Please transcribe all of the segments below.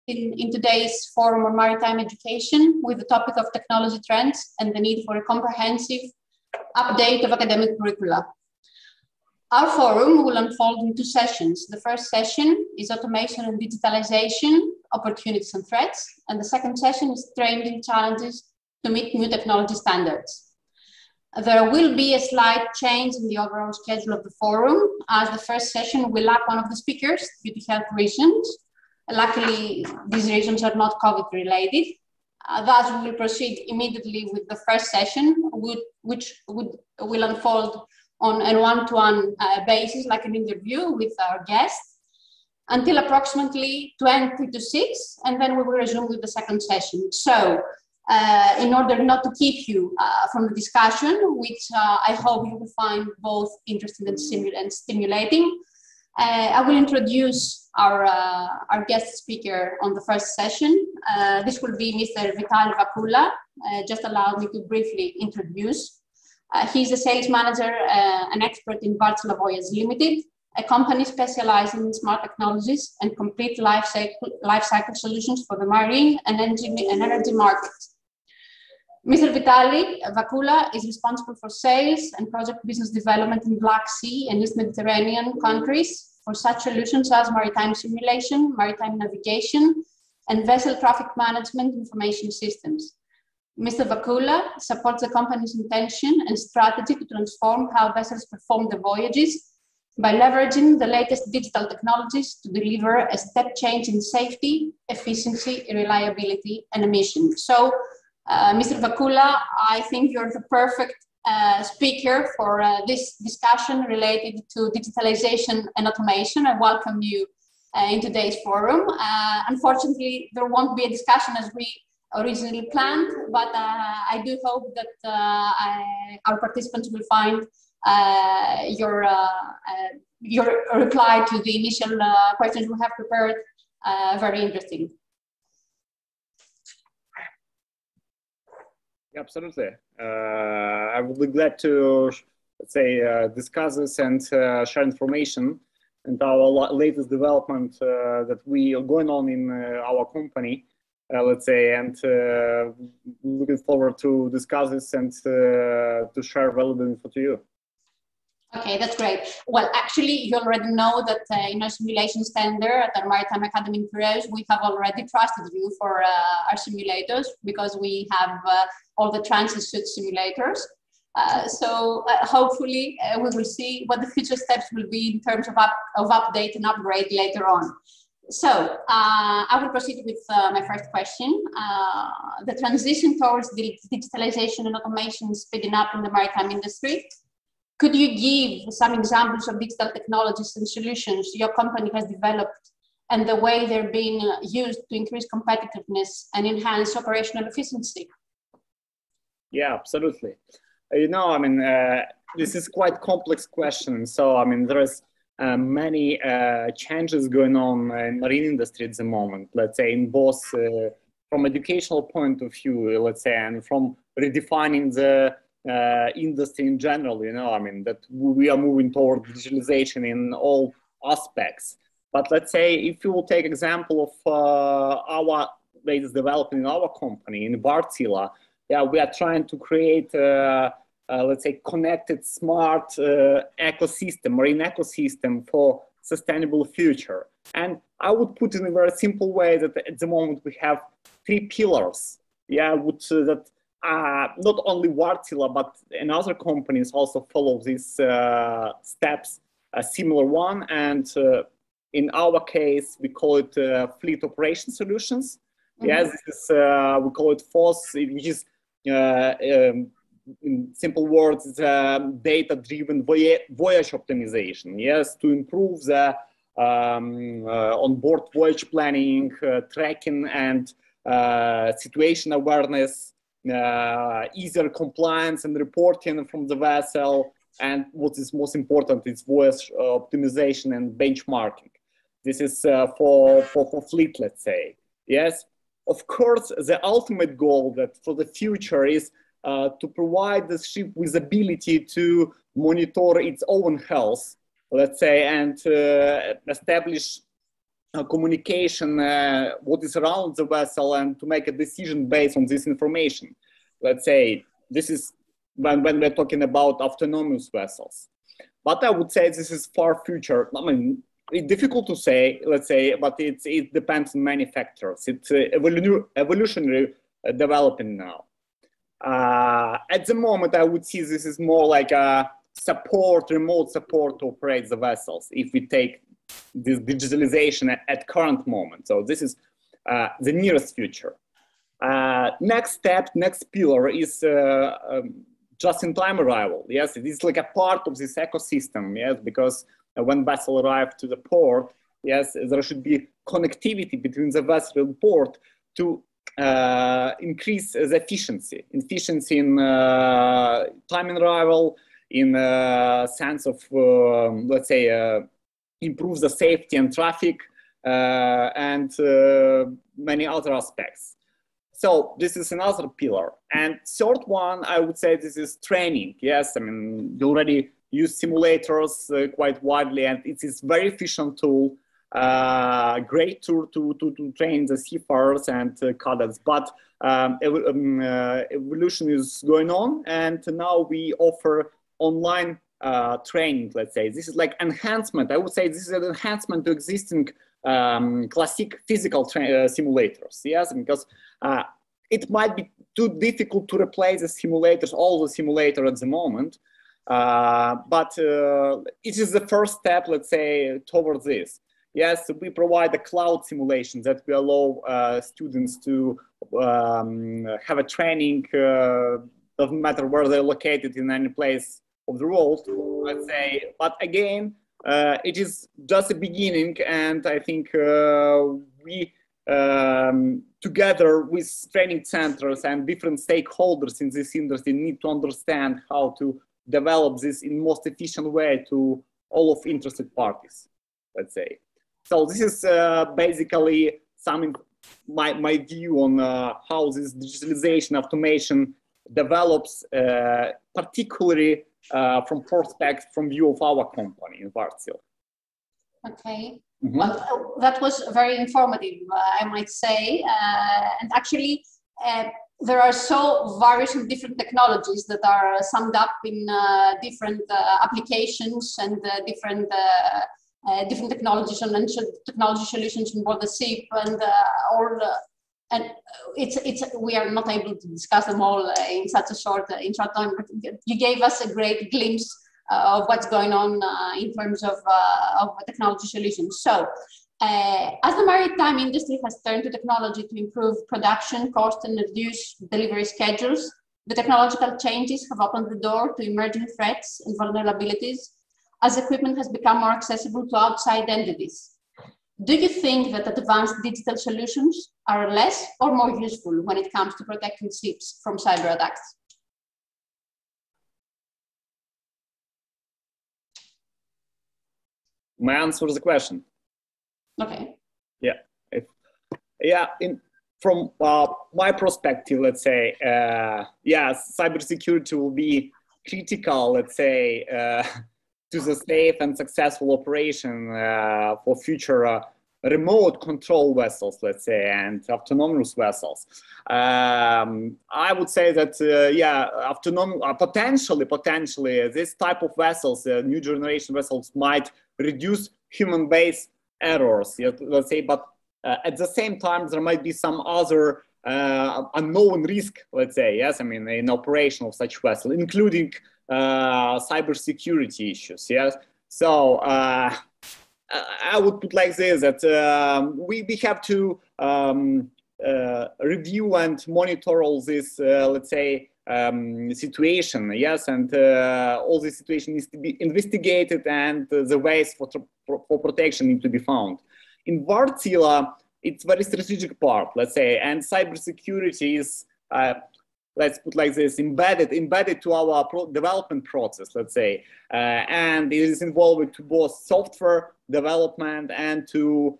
in today's forum on maritime education with the topic of technology trends and the need for a comprehensive update of academic curricula. Our forum will unfold in two sessions. The first session is automation and digitalization, opportunities and threats. And the second session is training challenges to meet new technology standards. There will be a slight change in the overall schedule of the forum, as the first session will lack one of the speakers due to health reasons. Luckily, these reasons are not COVID related. Thus, we will proceed immediately with the first session, which will unfold on a one-to-one basis, like an interview with our guests, until approximately 20 to 6, and then we will resume with the second session. So, in order not to keep you from the discussion, which I hope you will find both interesting and stimulating, I will introduce our guest speaker on the first session. This will be Mr. Vitaly Vakula. Just allow me to briefly introduce. He's a sales manager and expert in Wärtsilä Voyage Limited, a company specializing in smart technologies and complete life cycle solutions for the marine and energy markets. Mr. Vitaly Vakula is responsible for sales and project business development in Black Sea and East Mediterranean countries for such solutions as maritime simulation, maritime navigation, and vessel traffic management information systems. Mr. Vakula supports the company's intention and strategy to transform how vessels perform their voyages by leveraging the latest digital technologies to deliver a step change in safety, efficiency, reliability, and emissions. So, Mr. Vakula, I think you're the perfect speaker for this discussion related to digitalization and automation. I welcome you in today's forum. Unfortunately, there won't be a discussion as we originally planned, but I do hope that our participants will find your reply to the initial questions we have prepared very interesting. Absolutely. I would be glad to, let's say, discuss this and share information and our latest development that we are going on in our company, let's say, and looking forward to discuss this and to share valuable info to you. Okay, that's great. Well, actually, you already know that in our simulation center at our Maritime Academy in Piraeus, we have already trusted you for our simulators because we have all the transit suit simulators. So hopefully we will see what the future steps will be in terms of update and upgrade later on. So I will proceed with my first question. The transition towards digitalization and automation is speeding up in the maritime industry. Could you give some examples of digital technologies and solutions your company has developed and the way they're being used to increase competitiveness and enhance operational efficiency? Yeah, absolutely. You know, I mean, this is quite complex question. So, I mean, there's many changes going on in marine industry at the moment, let's say, in both from educational point of view, let's say, and from redefining the industry in general, you know, I mean, that we are moving toward digitalization in all aspects. But let's say, if you will take example of our latest development in our company, in Wärtsilä, yeah, we are trying to create, let's say, connected, smart ecosystem, marine ecosystem for sustainable future. And I would put in a very simple way that at the moment we have three pillars, yeah, which that not only Wärtsilä, but in other companies also follow these steps, a similar one. And in our case, we call it fleet operation solutions. Mm-hmm. Yes, this is, we call it FOSS, which is, in simple words, data-driven voyage optimization. Yes, to improve the on-board voyage planning, tracking, and situation awareness, easier compliance and reporting from the vessel, and what is most important is voyage optimization and benchmarking. This is for fleet, let's say. Yes, of course, the ultimate goal that for the future is to provide the ship with ability to monitor its own health, let's say, and establish communication, what is around the vessel, and to make a decision based on this information. Let's say this is when we're talking about autonomous vessels. But I would say this is far future. I mean, it's difficult to say, let's say, but it depends on many factors. It's evolutionary developing now. At the moment, I would see this is more like a support, remote support to operate the vessels if we take this digitalization at current moment. So this is the nearest future. Next step, next pillar is just-in-time arrival. Yes, it is like a part of this ecosystem. Yes, because when vessel arrive to the port, yes, there should be connectivity between the vessel and port to increase the efficiency in time arrival, in sense of let's say improve the safety and traffic and many other aspects. So this is another pillar. And third one, I would say this is training. Yes, I mean, you already use simulators quite widely, and it is very efficient tool, great tool to train the seafarers and cadets. But evolution is going on, and now we offer online training, let's say. This is like enhancement. I would say this is an enhancement to existing classic physical simulators. Yes, because it might be too difficult to replace the simulators, all the simulators at the moment. But it is the first step, let's say, towards this. Yes, we provide a cloud simulation that we allow students to have a training, doesn't matter where they're located in any place of the world, let's say. But again, it is just a beginning, and I think we, together with training centers and different stakeholders in this industry, need to understand how to develop this in most efficient way to all of interested parties, let's say. So this is basically my view on how this digitalization, automation develops, particularly from view of our company in Wärtsilä. Okay. Well, that was very informative, I might say. And actually, there are so various and different technologies that are summed up in different applications and different technologies and technology solutions on board the ship, and and we are not able to discuss them all in such a short time. But you gave us a great glimpse of what's going on in terms of technology solutions. So, as the maritime industry has turned to technology to improve production cost and reduce delivery schedules, the technological changes have opened the door to emerging threats and vulnerabilities as equipment has become more accessible to outside entities. Do you think that advanced digital solutions are less or more useful when it comes to protecting ships from cyber attacks? My answer is the question. Okay. Yeah. From my perspective, let's say, yes, cybersecurity will be critical, let's say, to the safe and successful operation for future remote control vessels, let's say, and autonomous vessels. I would say that, potentially, this type of vessels, new generation vessels, might reduce human-based errors, let's say, but at the same time, there might be some other unknown risk, let's say, yes, I mean, in operation of such vessel, including cybersecurity issues, yes. So I would put like this, that we have to review and monitor all this, let's say, situation, yes, and all this situation needs to be investigated, and the ways for protection need to be found. In Wärtsilä, it's very strategic part, let's say, and cybersecurity is, let's put like this, embedded to our development process, let's say, and it is involved to both software development and to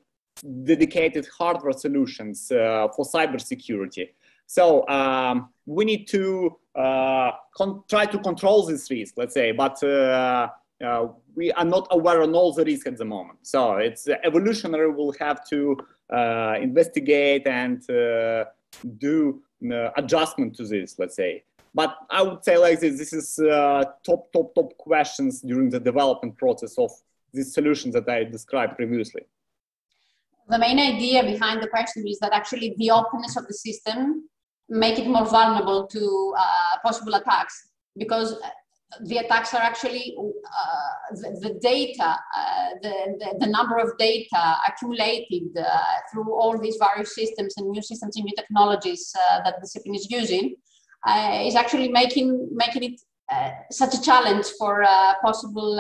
dedicated hardware solutions for cybersecurity. So we need to try to control this risk, let's say, but we are not aware of all the risks at the moment. So it's evolutionary. We'll have to investigate and do adjustment to this, let's say. But I would say like this: this is top questions during the development process of these solutions that I described previously. The main idea behind the question is that actually the openness of the system make it more vulnerable to possible attacks, because the attacks are actually the data, the number of data accumulated through all these various systems and new new technologies that the discipline is using, is actually making it such a challenge for possible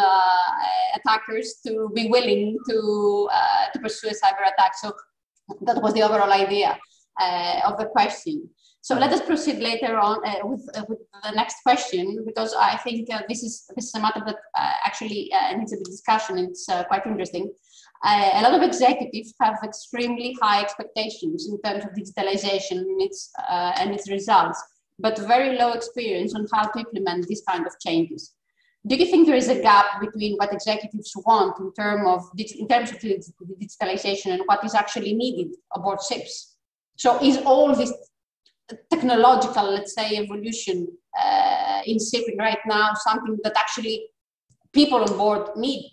attackers to be willing to pursue a cyber attack. So that was the overall idea of the question. So let us proceed later on with the next question, because I think this is a matter that actually needs a bit of discussion. It's quite interesting. A lot of executives have extremely high expectations in terms of digitalization and its results, but very low experience on how to implement these kind of changes. Do you think there is a gap between what executives want in terms of digitalization and what is actually needed aboard ships? So is all this technological, let's say, evolution in shipping right now something that actually people on board need?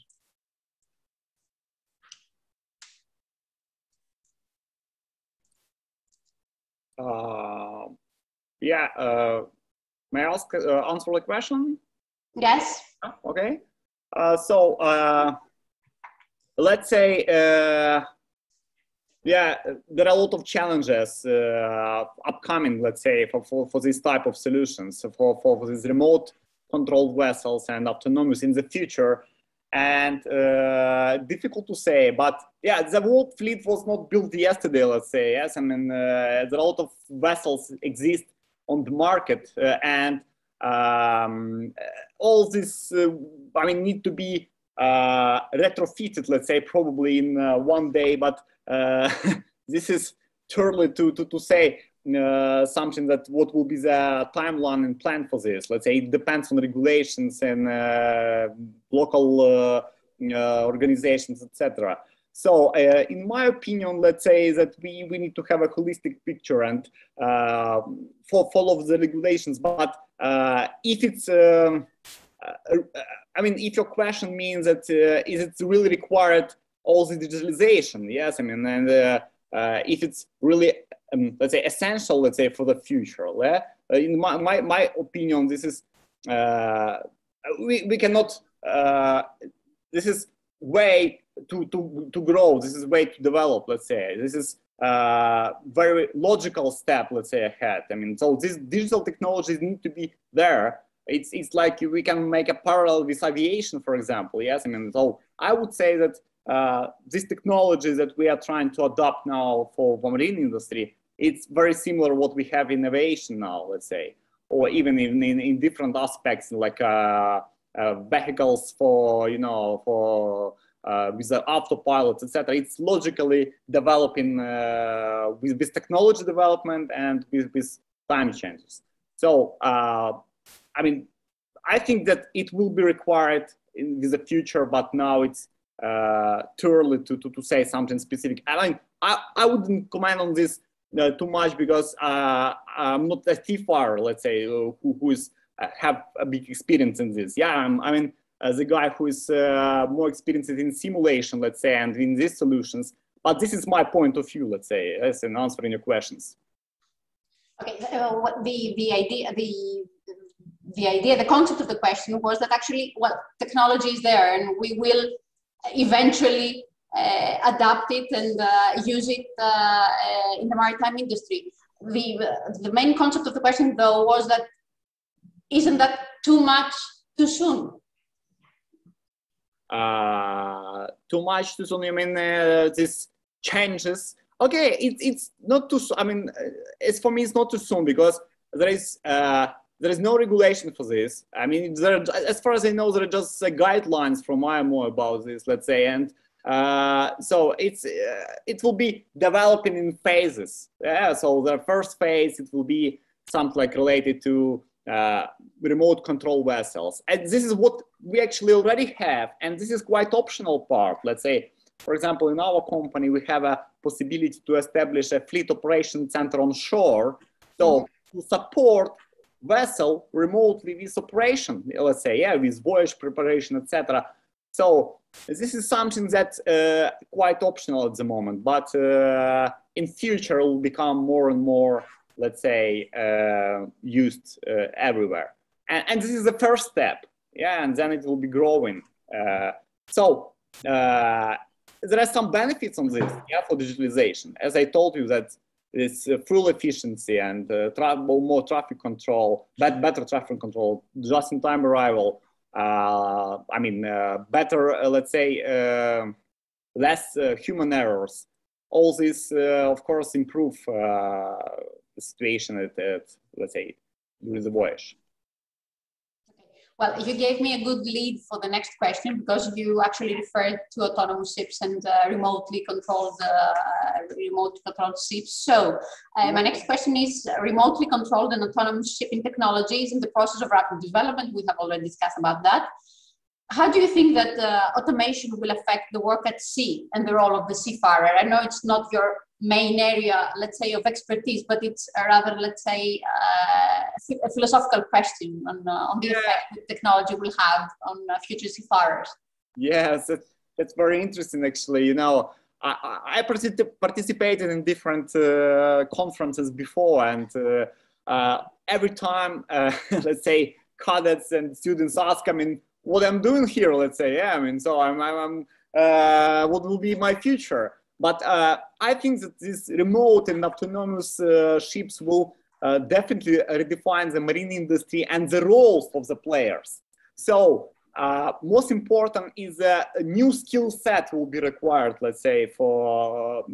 May I answer the question? Yes. Okay. Let's say, yeah, there are a lot of challenges upcoming, let's say, for this type of solutions, for these remote controlled vessels and autonomous in the future. And difficult to say, but yeah, the world fleet was not built yesterday, let's say. Yes, I mean, there are a lot of vessels exist on the market, and all this, I mean, need to be retrofitted, let's say, probably in one day, but this is too early to say something that what will be the timeline and plan for this. Let's say it depends on regulations and local organizations, etc. So in my opinion, let's say that we need to have a holistic picture and follow the regulations. But if it's, I mean, if your question means that is it really required all the digitalization? Yes, I mean, and if it's really, let's say, essential, let's say, for the future. In my opinion, this is, we cannot, this is way to grow, this is way to develop, let's say. This is very logical step, let's say, ahead. I mean, so these digital technologies need to be there. It's like we can make a parallel with aviation, for example. Yes, I mean, so I would say that these technologies that we are trying to adopt now for the marine industry, it's very similar to what we have in aviation now, let's say, or even in different aspects, like vehicles for, you know, for with the autopilot, etc. It's logically developing with technology development and with time changes. So, I mean, I think that it will be required in the future, but now it's too early to say something specific. I mean, I wouldn't comment on this too much because I'm not a seafarer, let's say, who is have a big experience in this. Yeah, I mean, as a guy who is more experienced in simulation, let's say, and in these solutions. But this is my point of view, let's say, as an answering your questions. Okay, the concept of the question was that actually, well, technology is there, and we will eventually adapt it and use it in the maritime industry. The main concept of the question, though, was that isn't that too much too soon? Too much too soon? You mean this changes? Okay, it's not too. I mean, it's for me, it's not too soon because there is no regulation for this. I mean, as far as I know, there are just guidelines from IMO about this, let's say, and so it will be developing in phases. Yeah, so the first phase, it will be something like related to remote control vessels. And this is what we actually already have. And this is quite optional part. Let's say, for example, in our company, we have a possibility to establish a fleet operation center on shore. So to support vessel remotely with operation, let's say, yeah, with voyage preparation, etc. So this is something that's quite optional at the moment, but in future it will become more and more, let's say, used everywhere. And this is the first step, yeah, and then it will be growing. So there are some benefits on this, yeah, for digitalization. As I told you, that it's full efficiency and more traffic control, better traffic control, just-in-time arrival. I mean, better, let's say, less human errors. All this, of course, improve the situation at, let's say, during the voyage. Well, you gave me a good lead for the next question, because you actually referred to autonomous ships and remotely controlled ships. So my next question is, remotely controlled and autonomous shipping technology is in the process of rapid development. We have already discussed about that. How do you think that automation will affect the work at sea and the role of the seafarer? I know it's not your main area, let's say, of expertise, but it's a rather, let's say, a philosophical question on the effect that technology will have on future seafarers. Yes, that's very interesting, actually. You know, I participated in different conferences before, and every time, let's say, cadets and students ask, I mean, what I'm doing here, let's say, yeah, I mean, so what will be my future? But I think that these remote and autonomous ships will definitely redefine the marine industry and the roles of the players. So most important is a new skill set will be required, let's say, for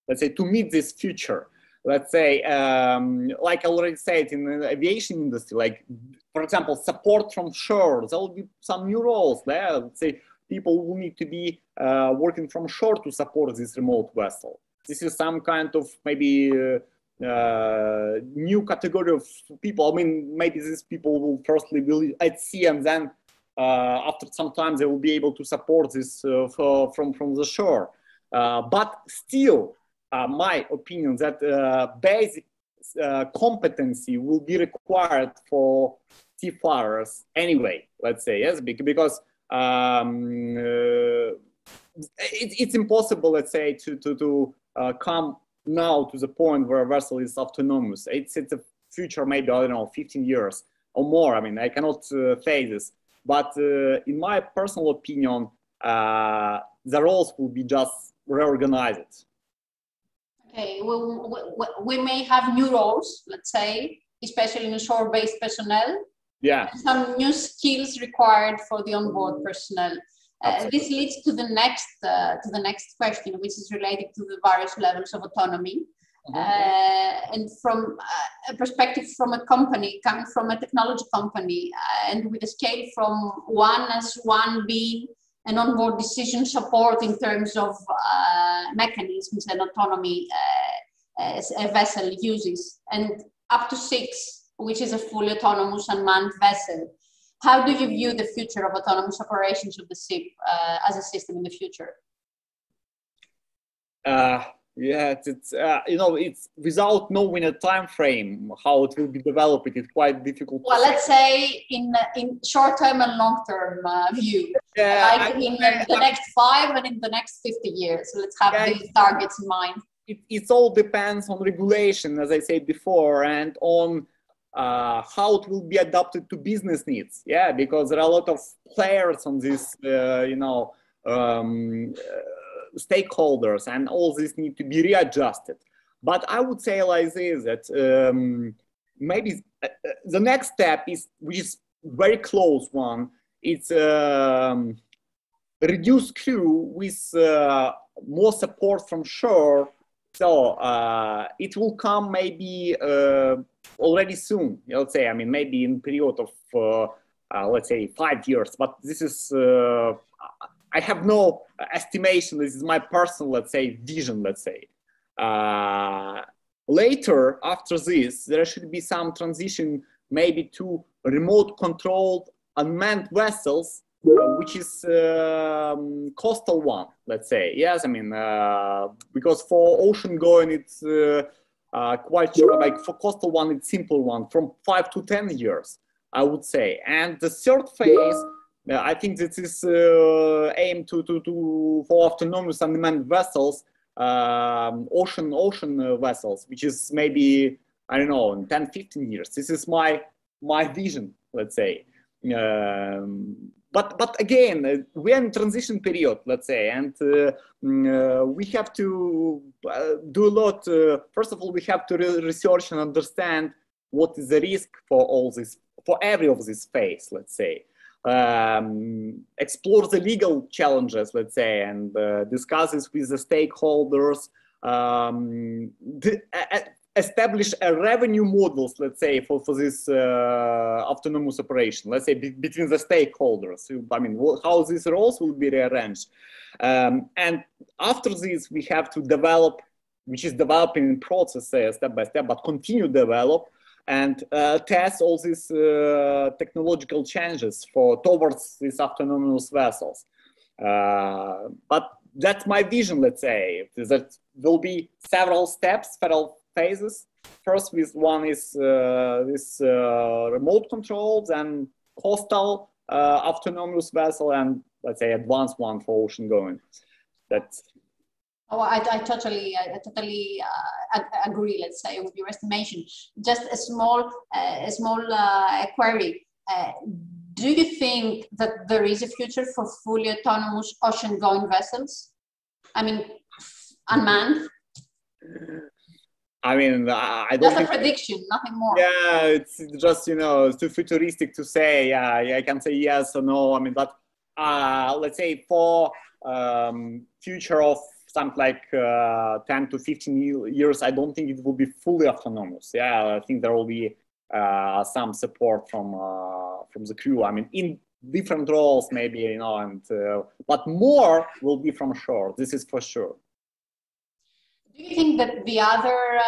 let's say, to meet this future. Let's say, like I already said, in the aviation industry, like, for example, support from shore, there will be some new roles there. Let's say people will need to be working from shore to support this remote vessel. This is some kind of maybe new category of people. I mean, maybe these people will firstly be at sea, and then after some time they will be able to support this from the shore. But still, my opinion that basic competency will be required for seafarers anyway, let's say, yes, because it's impossible, let's say, to come now to the point where a vessel is autonomous. It's a future, maybe, I don't know, 15 years or more. I mean, I cannot say this, but in my personal opinion, the roles will be just reorganized. Okay, we may have new roles, let's say, especially in shore-based personnel. Yeah. Some new skills required for the onboard personnel. This leads to the next question, which is related to the various levels of autonomy. And from a perspective from a company, coming from a technology company, and with a scale from 1 as 1 being an onboard decision support in terms of mechanisms and autonomy a vessel uses, and up to 6, which is a fully autonomous unmanned vessel. How do you view the future of autonomous operations of the ship as a system in the future? Yeah, it's you know, it's without knowing a time frame how it will be developed. It's quite difficult. Well, let's say in short-term and long-term view, like in the next 5 and in the next 50 years. So let's have these targets in mind. It all depends on regulation, as I said before, and on how it will be adapted to business needs. Yeah, because there are a lot of players on this, you know, stakeholders, and all this need to be readjusted. But I would say like this, that maybe the next step is, which is very close one, it's reduced crew with more support from shore. So it will come maybe already soon, let's say. I mean, maybe in period of let's say 5 years. But this is I have no estimation. This is my personal, let's say, vision. Let's say later, after this, there should be some transition maybe to remote controlled unmanned vessels, which is coastal one, let's say. Yes, I mean, because for ocean going, it's quite sure, like for coastal one, it's simple one, from 5 to 10 years, I would say. And the third phase, I think this is aimed for autonomous unmanned vessels, ocean vessels, which is maybe, I don't know, in 10, 15 years. This is my vision, let's say. But again, we're in transition period, let's say, and we have to do a lot. First of all, we have to research and understand what is the risk for all this, for every of this phase, let's say. Explore the legal challenges, let's say, and discuss this with the stakeholders. Establish a revenue models, let's say, for this autonomous operation, let's say, between the stakeholders. I mean, how these roles will be rearranged. And after this, we have to develop, which is developing in process, step by step, but continue to develop and test all these technological changes towards these autonomous vessels. But that's my vision, let's say, that there will be several steps, several phases. First, one is this remote controls and coastal autonomous vessel, and let's say advanced one for ocean going. That's. Oh, I totally agree. Let's say with your estimation. Just a small query. Do you think that there is a future for fully autonomous ocean-going vessels? I mean, unmanned. I mean, I don't. Just a prediction, nothing more. Yeah, it's just, you know, it's too futuristic to say. Yeah, I can say yes or no. I mean, but let's say for future of something like 10 to 15 years, I don't think it will be fully autonomous. Yeah, I think there will be some support from the crew. I mean, in different roles, maybe, you know, and but more will be from shore. This is for sure. Do you think that the other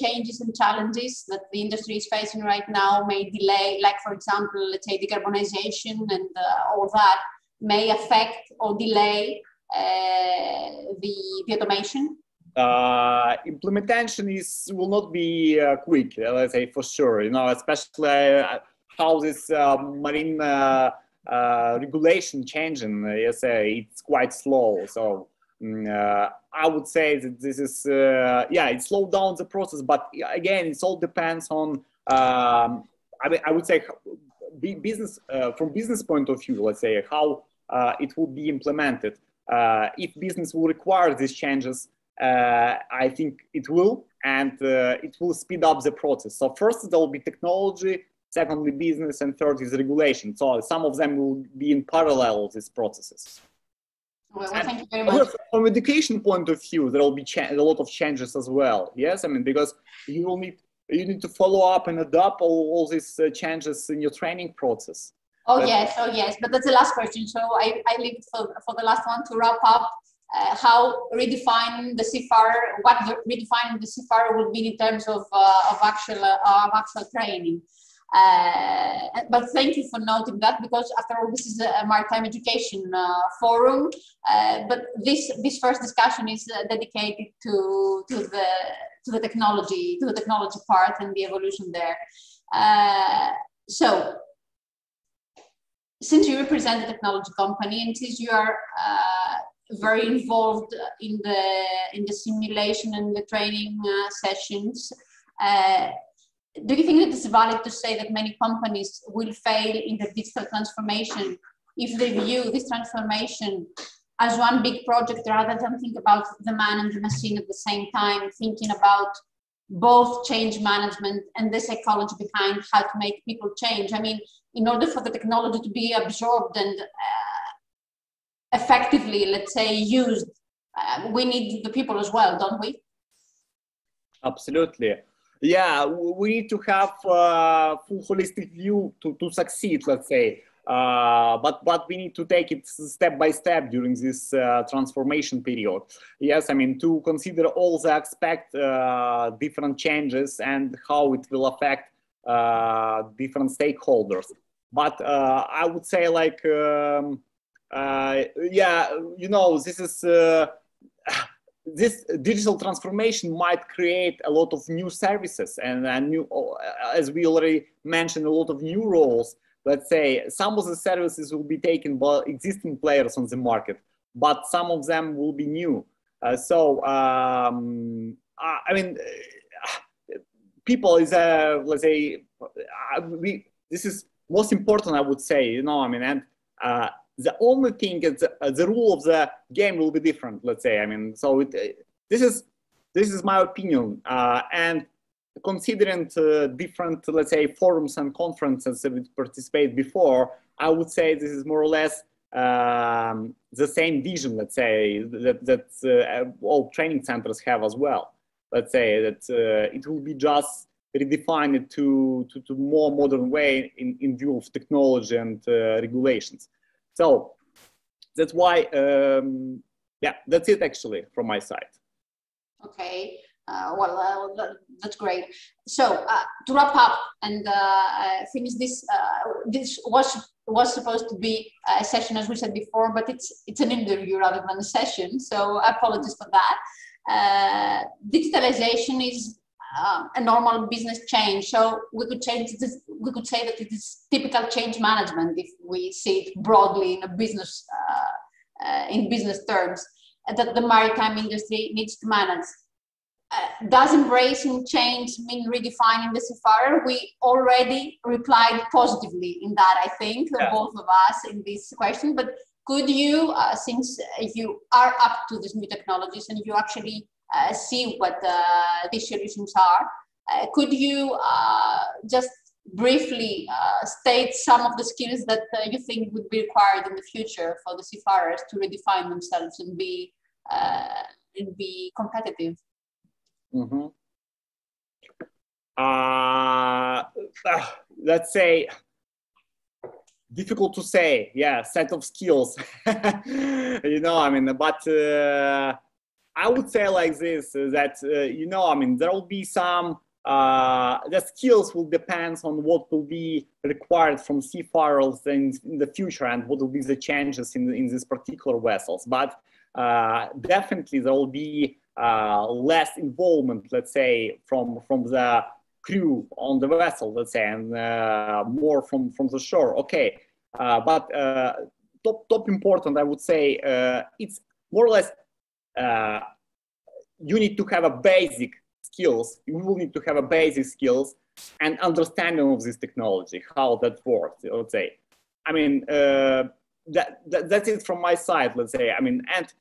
changes and challenges that the industry is facing right now may delay, like for example, let's say decarbonization and all that, may affect or delay the automation? Implementation will not be quick, let's say, for sure. You know, especially how this marine regulation changing. Yes, it's quite slow. So. I would say that this is, yeah, it slowed down the process, but again, it all depends on, I would say, business, from business point of view, let's say, how it will be implemented. If business will require these changes, I think it will, and it will speed up the process. So first, there will be technology, secondly, business, and third is regulation. So some of them will be in parallel, these processes. Well, thank you very much. From education point of view, there will be a lot of changes as well. Yes, I mean, because you need to follow up and adapt all these changes in your training process. Oh yes, but that's the last question. So I leave it for the last one to wrap up. How redefining the seafarer, what redefining the seafarer will mean in terms of actual training. But thank you for noting that, because after all, this is a Maritime Education Forum. But this first discussion is dedicated to the technology part and the evolution there. So, since you represent a technology company and since you are very involved in the simulation and the training sessions, do you think that it's valid to say that many companies will fail in the digital transformation if they view this transformation as one big project rather than think about the man and the machine at the same time, thinking about both change management and the psychology behind how to make people change? I mean, in order for the technology to be absorbed and effectively, let's say, used, we need the people as well, don't we? Absolutely. Yeah, we need to have a full holistic view to succeed, let's say. but we need to take it step by step during this transformation period. Yes, I mean, to consider all the aspects, different changes and how it will affect different stakeholders. But I would say, like, yeah, you know, this digital transformation might create a lot of new services and new, as we already mentioned, a lot of new roles. Let's say some of the services will be taken by existing players on the market, but some of them will be new. I mean, people is let's say, this is most important, I would say, you know, I mean, and the only thing is the rule of the game will be different, let's say. I mean, so this is my opinion, and considering different, let's say, forums and conferences that we participate before, I would say this is more or less the same vision, let's say, that all training centers have as well. Let's say that it will be just redefined to more modern way in view of technology and regulations. So that's why, yeah, that's it actually from my side. Okay. Well, that's great. So to wrap up and finish this, this was supposed to be a session, as we said before, but it's an interview rather than a session. So I apologize for that. Digitalization is a normal business change. So we could change this, we could say that it is typical change management if we see it broadly in a business, in business terms, that the maritime industry needs to manage. Does embracing change mean redefining the seafarer? We already replied positively in that, I think, both of us in this question. But could you, since you are up to these new technologies and you actually see what these solutions are, could you just briefly state some of the skills that you think would be required in the future for the seafarers to redefine themselves and be competitive? Mm-hmm. Let's say, difficult to say, yeah, set of skills, you know, I mean, but I would say like this, that, you know, I mean, there will be some, the skills will depend on what will be required from seafarers in the future and what will be the changes in these particular vessels. But definitely there will be less involvement, let's say, from the crew on the vessel, let's say, and more from the shore. Okay, but top important, I would say, it's more or less you need to have a basic skills. You will need to have a basic skills and understanding of this technology, how that works. Let's say, I mean, that's it from my side. Let's say, I mean, and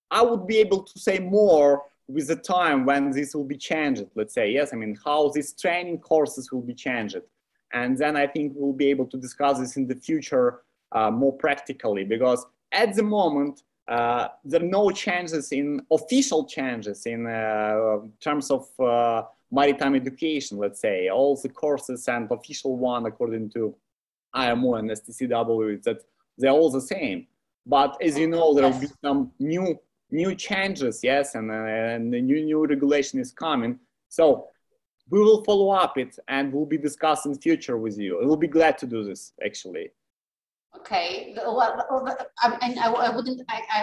I would be able to say more with the time when this will be changed, let's say, yes, I mean, how these training courses will be changed. And then I think we'll be able to discuss this in the future more practically, because at the moment, there are no changes in official changes in terms of maritime education, let's say. All the courses and official one, according to IMO and STCW, that they're all the same. But as you know, there will be some new changes, yes, and the new regulation is coming. So we will follow up it and we'll be discussing future with you. We'll be glad to do this, actually. Okay, well, I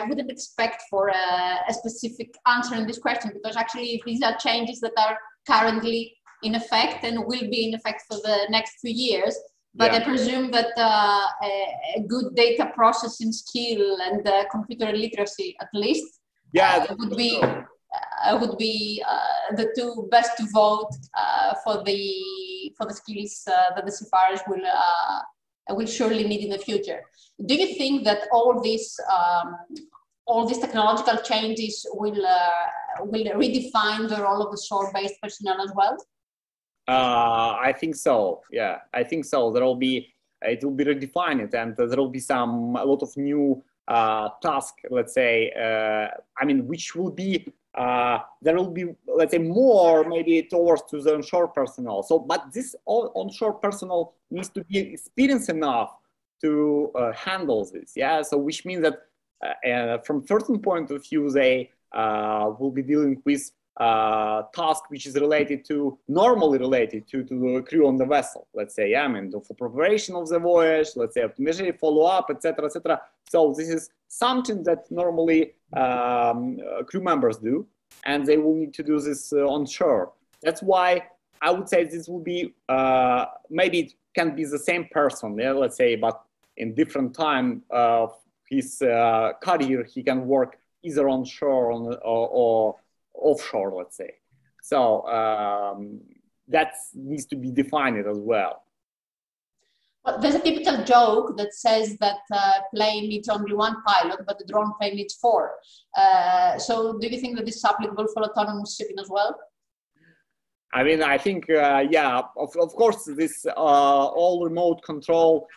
wouldn't expect for a specific answer in this question, because actually these are changes that are currently in effect and will be in effect for the next few years. But yeah. I presume that a good data processing skill and computer literacy, at least, would be the two best to vote for the skills that the seafarers will surely need in the future. Do you think that all these technological changes will redefine the role of the shore-based personnel as well? I think so. Yeah, I think so. It will be redefined, and there will be a lot of new tasks. Let's say, I mean, which will be there will be, let's say, more maybe towards to the onshore personnel. So, but this onshore personnel needs to be experienced enough to handle this. Yeah, so which means that from certain point of view, they will be dealing with task which is normally related to the crew on the vessel, let's say, yeah, I mean, for preparation of the voyage, let's say, optimization, follow-up, etc., etc. So this is something that normally crew members do, and they will need to do this on shore. That's why I would say this will be, maybe it can be the same person, yeah, let's say, but in different time of his career, he can work either on shore or offshore, let's say. So that needs to be defined as well. Well, there's a typical joke that says that plane needs only one pilot, but the drone plane needs 4. So do you think that this is applicable for autonomous shipping as well? I mean, I think, yeah, of course, this all remote control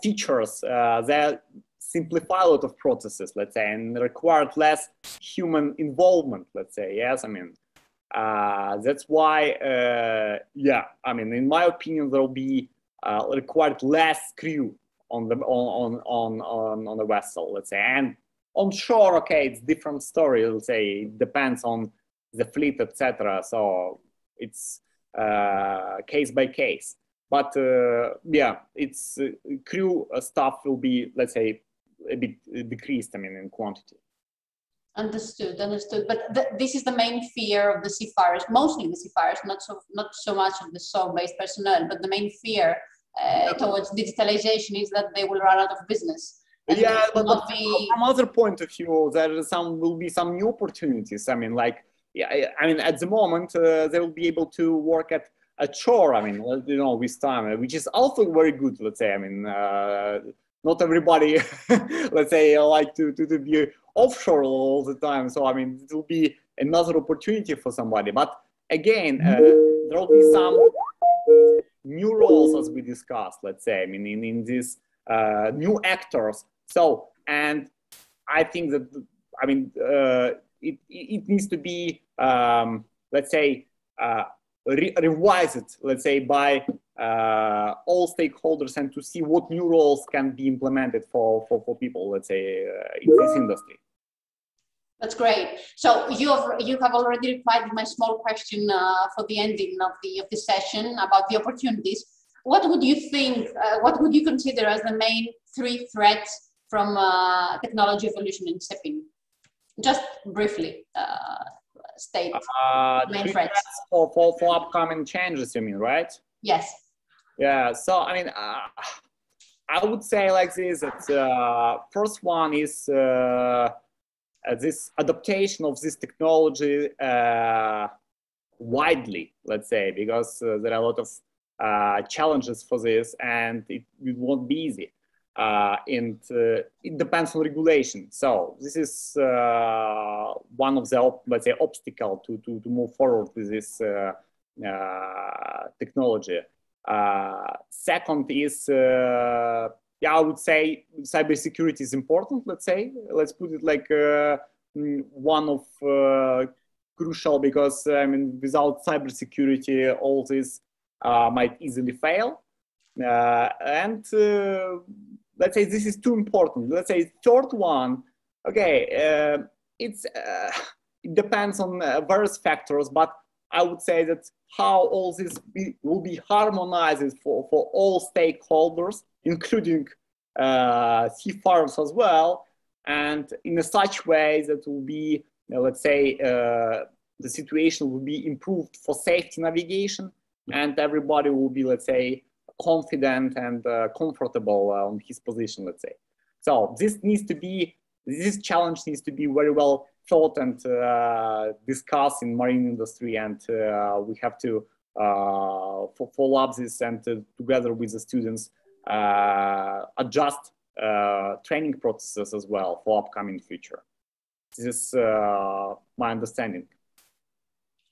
features that simplify a lot of processes, let's say, and required less human involvement, let's say. Yes, I mean, that's why, yeah, I mean, in my opinion, there will be required less crew on the vessel, let's say. And on shore, okay, it's different story, let's say. It depends on the fleet, etc. So it's case by case. But yeah, it's crew stuff will be, let's say, a bit decreased, I mean, in quantity. Understood, understood. But this is the main fear of the seafarers, mostly the seafarers, not so much of the shore-based personnel, but the main fear towards digitalization is that they will run out of business. Yeah, but from other point of view, there will be some new opportunities. I mean, like, yeah, I mean, at the moment, they will be able to work at shore. I mean, you know, with time, which is also very good. Let's say, I mean, not everybody, let's say, like to be offshore all the time. So, I mean, it will be another opportunity for somebody. But again, there will be some new roles, as we discussed. Let's say, I mean, in these new actors. So, and I think that, I mean, it needs to be, let's say, revised, let's say, by all stakeholders, and to see what new roles can be implemented for people, let's say, in this industry. That's great. So you have already replied to my small question for the ending of the session about the opportunities. What would you think? What would you consider as the main 3 threats from technology evolution in shipping? Just briefly state main threats for upcoming changes. You mean, right? Yes. Yeah. So I mean, I would say like this. That first one is this adaptation of this technology widely, let's say, because there are a lot of challenges for this, and it won't be easy. And it depends on regulation. So this is one of the, let's say, obstacle to move forward with this technology. Second is, yeah, I would say cybersecurity is important. Let's say, let's put it like one of crucial, because I mean, without cybersecurity, all this might easily fail. And let's say this is too important. Let's say third one, okay, it depends on various factors, but I would say that how all this will be harmonized for all stakeholders, including seafarers as well, and in such way that will be, let's say, the situation will be improved for safety navigation, and everybody will be, let's say, confident and comfortable on his position, let's say. So this challenge needs to be very well thought and discussed in marine industry, and we have to follow up this, and together with the students adjust training processes as well for upcoming future. This is my understanding.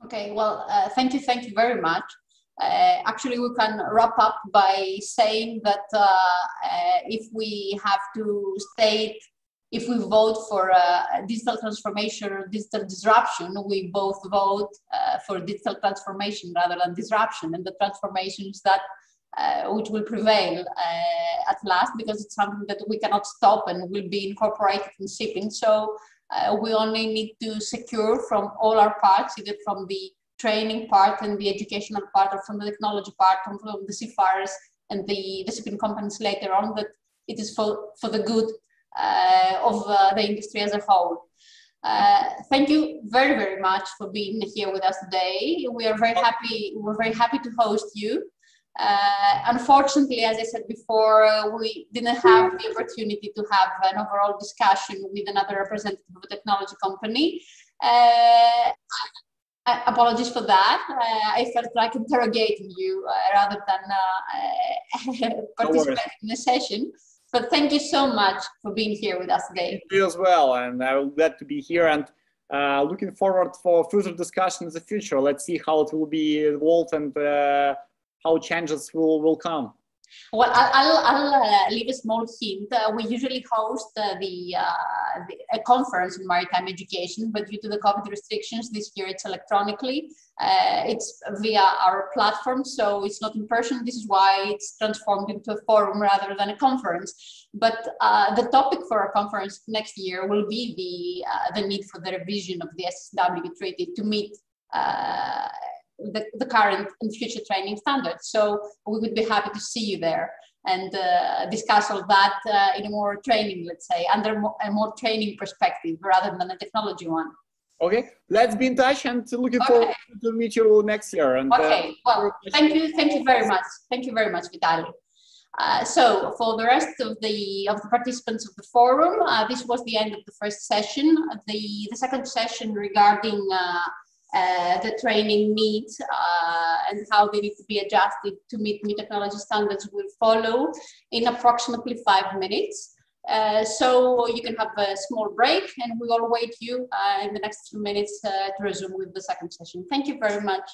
Okay, well, thank you very much. Actually, we can wrap up by saying that if we have to state, if we vote for digital transformation or digital disruption, we both vote for digital transformation rather than disruption. And the transformation is that which will prevail at last, because it's something that we cannot stop and will be incorporated in shipping. So we only need to secure from all our parts, either from the training part and the educational part, or from the technology part, or from the seafarers and the shipping companies later on, that it is for the good of the industry as a whole. Thank you very, very much for being here with us today. We're very happy to host you. Unfortunately, as I said before, we didn't have the opportunity to have an overall discussion with another representative of a technology company. Apologies for that. I felt like interrogating you rather than participating in the session. But thank you so much for being here with us today. Thank you as well, and I'm glad to be here, and looking forward for further discussion in the future. Let's see how it will be evolved and how changes will come. Well, I'll leave a small hint. We usually host a conference in maritime education, but due to the COVID restrictions this year, it's electronically. It's via our platform, so it's not in person. This is why it's transformed into a forum rather than a conference. But the topic for our conference next year will be the need for the revision of the SSW Treaty to meet the current and future training standards. So we would be happy to see you there and discuss all that in a more training, let's say, under a more training perspective rather than a technology one. Okay, let's be in touch, and looking forward to meet you next year. And, okay, well, thank you very much. Thank you very much, Vitaly. So for the rest of the participants of the forum, this was the end of the first session. The second session regarding the training needs and how they need to be adjusted to meet new technology standards will follow in approximately 5 minutes. So you can have a small break, and we will await you in the next few minutes to resume with the second session. Thank you very much.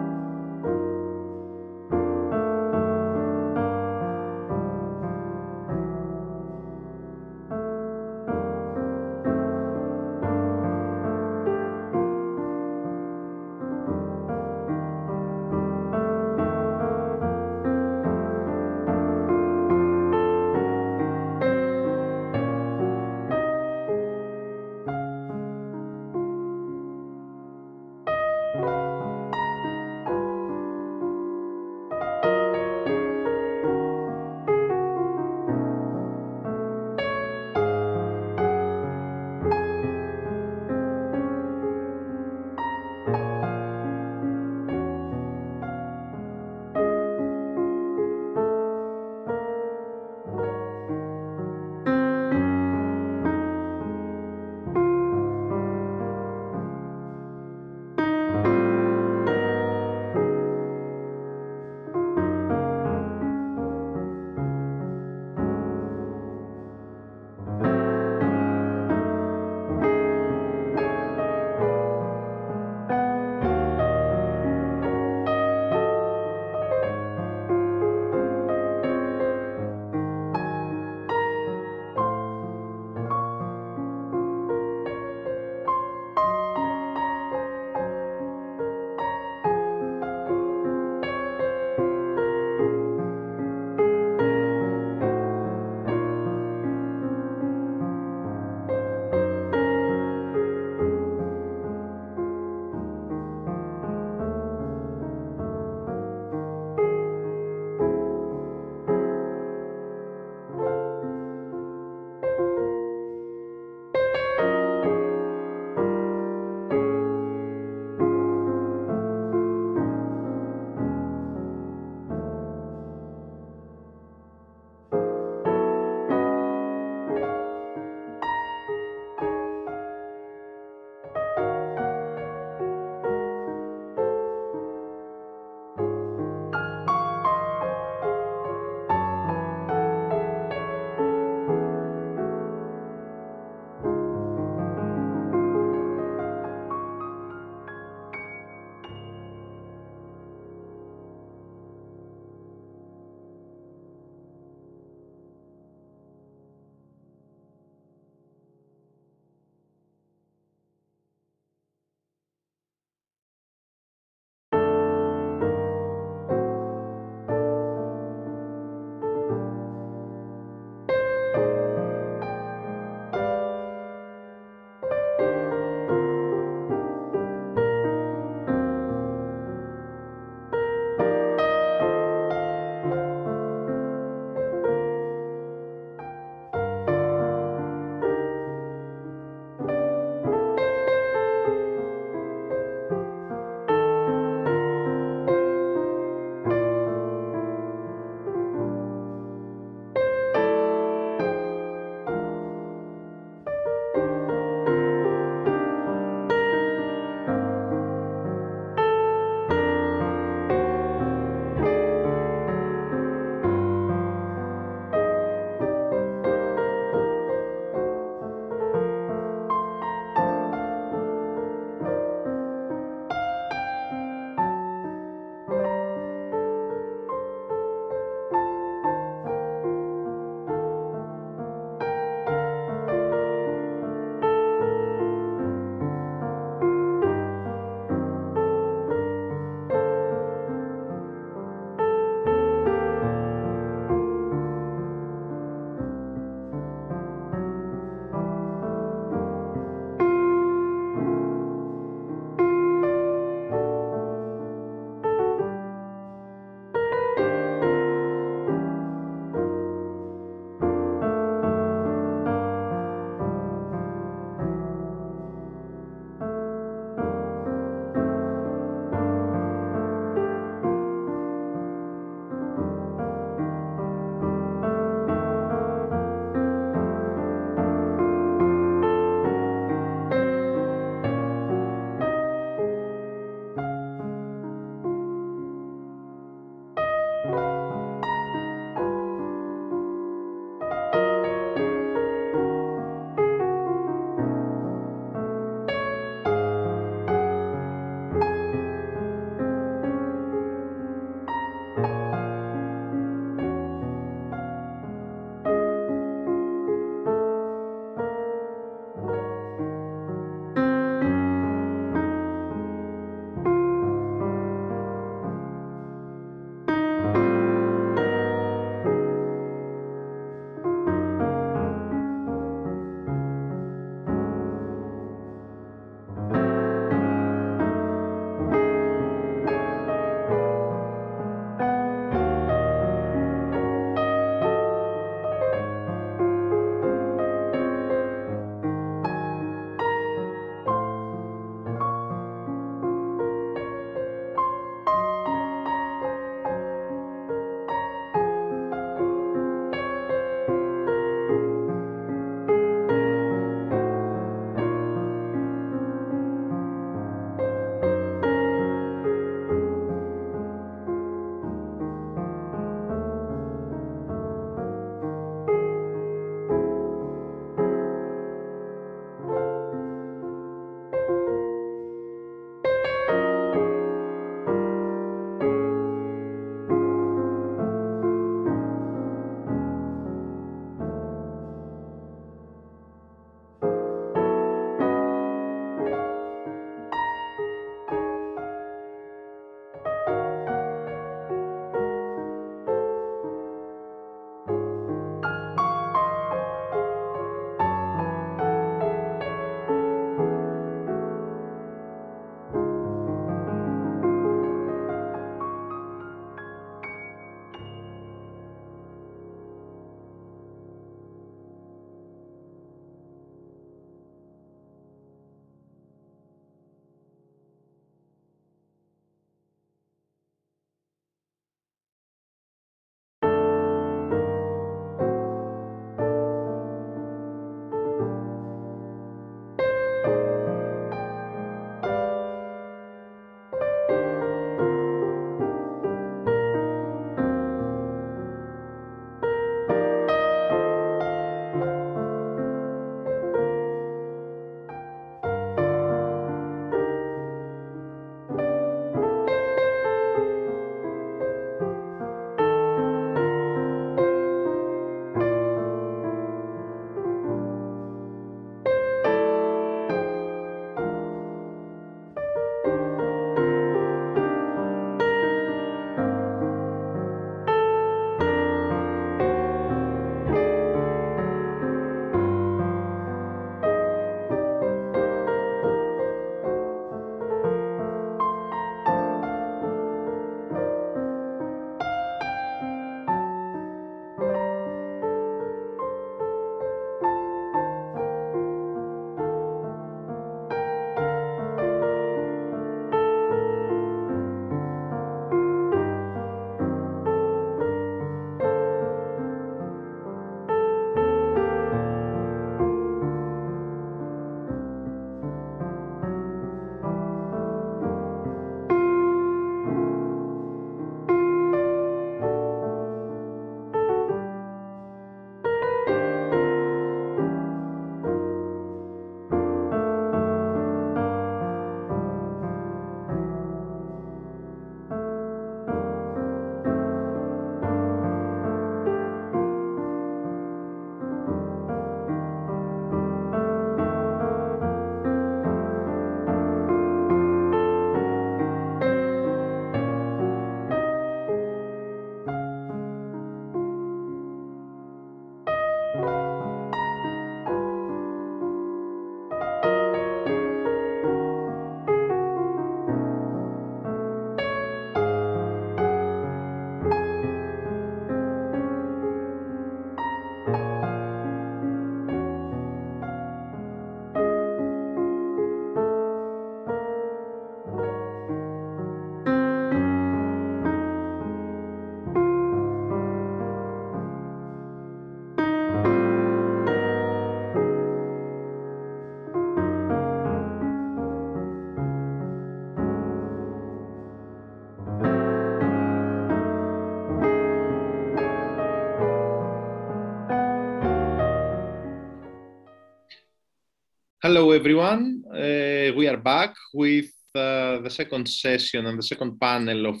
Hello, everyone. We are back with the second session and the second panel of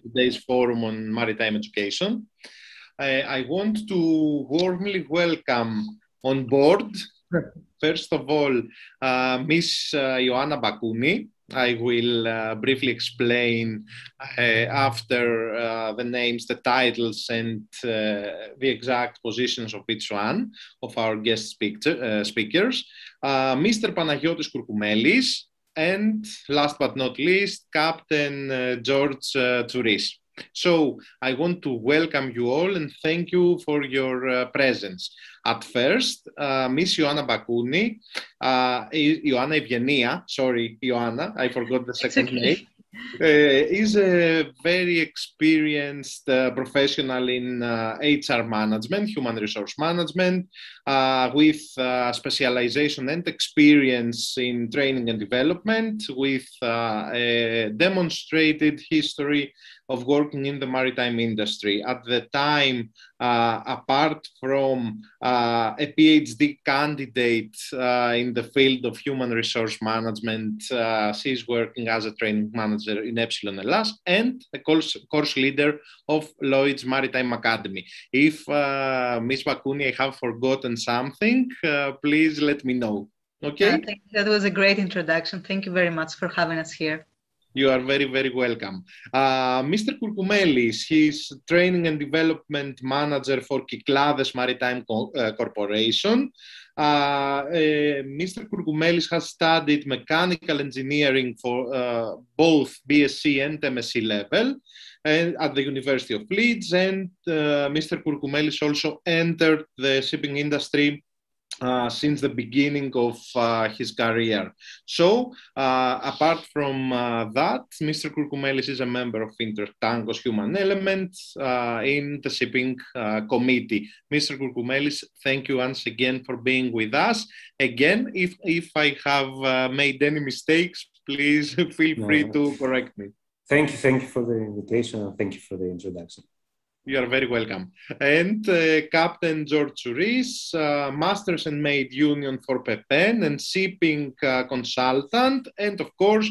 today's forum on maritime education. I want to warmly welcome on board, first of all, Miss Ioanna Bakouni. I will briefly explain after the names, the titles, and the exact positions of each one of our guest speakers. Mr. Panagiotis Kourkoumelis, and last but not least, Captain George Tsouris. So I want to welcome you all and thank you for your presence. At first, Miss Ioanna Bakouni, Ioanna Evgenia, sorry, Ioanna, I forgot the second name, is a very experienced professional in HR management, human resource management, with specialization and experience in training and development, with a demonstrated history of working in the maritime industry. At the time, apart from a PhD candidate in the field of human resource management, she's working as a training manager in Epsilon Hellas and a course leader of Lloyd's Maritime Academy. If Ms. Bakouni, I have forgotten something, please let me know. Okay? I think that was a great introduction. Thank you very much for having us here. You are very, very welcome. Mr. Kourkoumelis, he's Training and Development Manager for Kyklades Maritime Corporation. Mr. Kourkoumelis has studied mechanical engineering for both BSc and MSc level at the University of Leeds, and Mr. Kourkoumelis also entered the shipping industry since the beginning of his career. So, apart from that, Mr. Kourkoumelis is a member of Intertankos Human Element in the Shipping Committee. Mr. Kourkoumelis, thank you once again for being with us. Again, if I have made any mistakes, please feel free to correct me. Thank you for the invitation and thank you for the introduction. You are very welcome. And Captain George Tsouris, Masters and Maid Union for PEPEN and shipping consultant, and of course,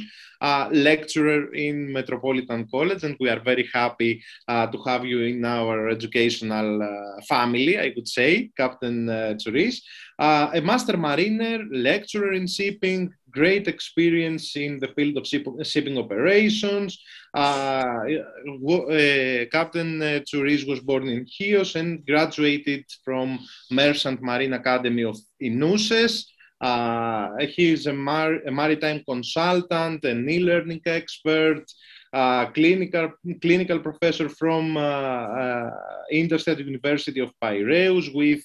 lecturer in Metropolitan College. And we are very happy to have you in our educational family, I would say, Captain Tsouris. A master mariner, lecturer in shipping, great experience in the field of shipping operations. Captain Tsouris was born in Chios and graduated from Merchant Marine Academy of Inouses. He is a maritime consultant, an e-learning expert, clinical professor from Interstate University of Piraeus with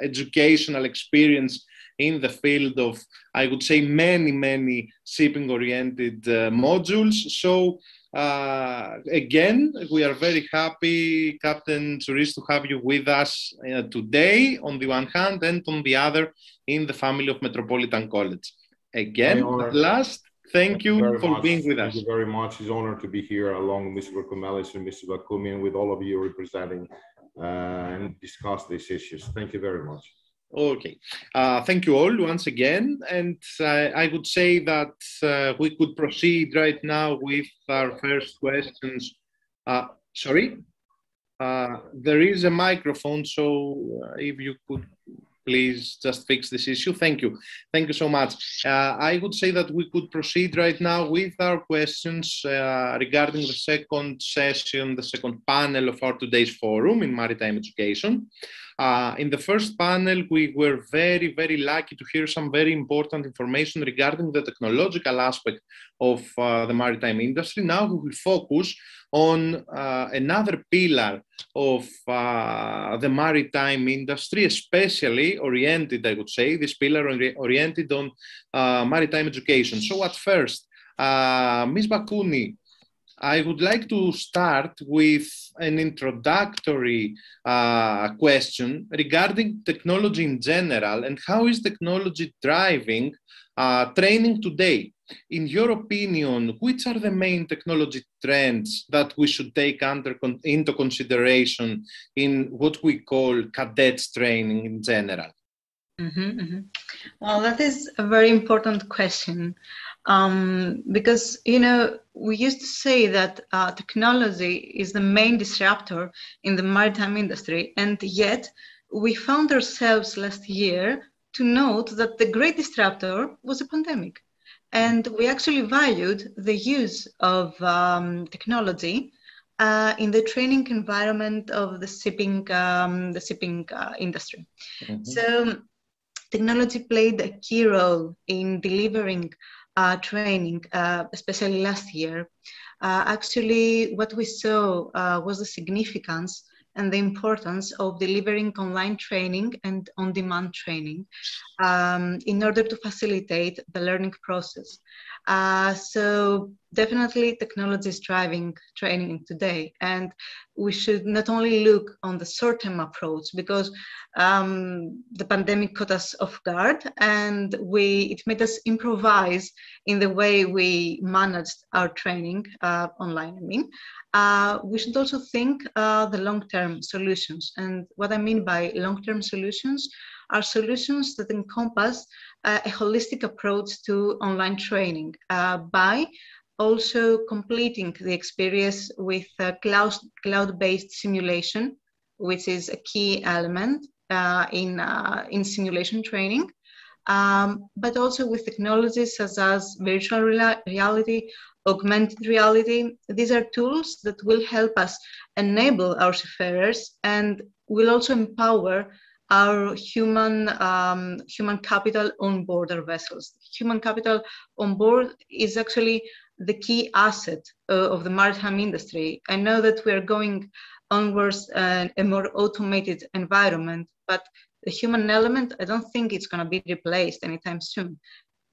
educational experience in the field of, I would say, many shipping-oriented modules. So, again, we are very happy, Captain Tsouris, to have you with us today, on the one hand, and on the other, in the family of Metropolitan College. Again, at last, thank you for being with us. Thank you very much. It's an honor to be here along with Mr. Kourkoumelis and Mr. Bakouni, and with all of you representing and discuss these issues. Thank you very much. Okay, thank you all once again, and I would say that we could proceed right now with our first questions. Sorry, there is a microphone, so if you could please just fix this issue. Thank you. Thank you so much. I would say that we could proceed right now with our questions regarding the second session, the second panel of our today's forum in maritime education. In the first panel, we were very lucky to hear some very important information regarding the technological aspect of the maritime industry. Now we will focus on another pillar of the maritime industry, especially oriented, I would say, this pillar oriented on maritime education. So at first, Ms. Bakouni, I would like to start with an introductory question regarding technology in general and how is technology driving training today. In your opinion, which are the main technology trends that we should take into consideration in what we call cadets training in general? Well, that is a very important question because, we used to say that technology is the main disruptor in the maritime industry, and yet we found ourselves last year to note that the great disruptor was a pandemic. And we actually valued the use of technology in the training environment of the shipping industry. So technology played a key role in delivering training, especially last year. Actually, what we saw was the significance and the importance of delivering online training and on-demand training in order to facilitate the learning process. So definitely technology is driving training today, and we should not only look on the short-term approach because the pandemic caught us off guard and it made us improvise in the way we managed our training online. We should also think the long-term solutions. And what I mean by long-term solutions are solutions that encompass a holistic approach to online training by also completing the experience with cloud-based simulation, which is a key element in simulation training, but also with technologies such as virtual reality, augmented reality. These are tools that will help us enable our seafarers and will also empower our human capital on board our vessels. Human capital on board is actually the key asset of the maritime industry. I know that we are going onwards a more automated environment, but the human element, I don't think it's going to be replaced anytime soon.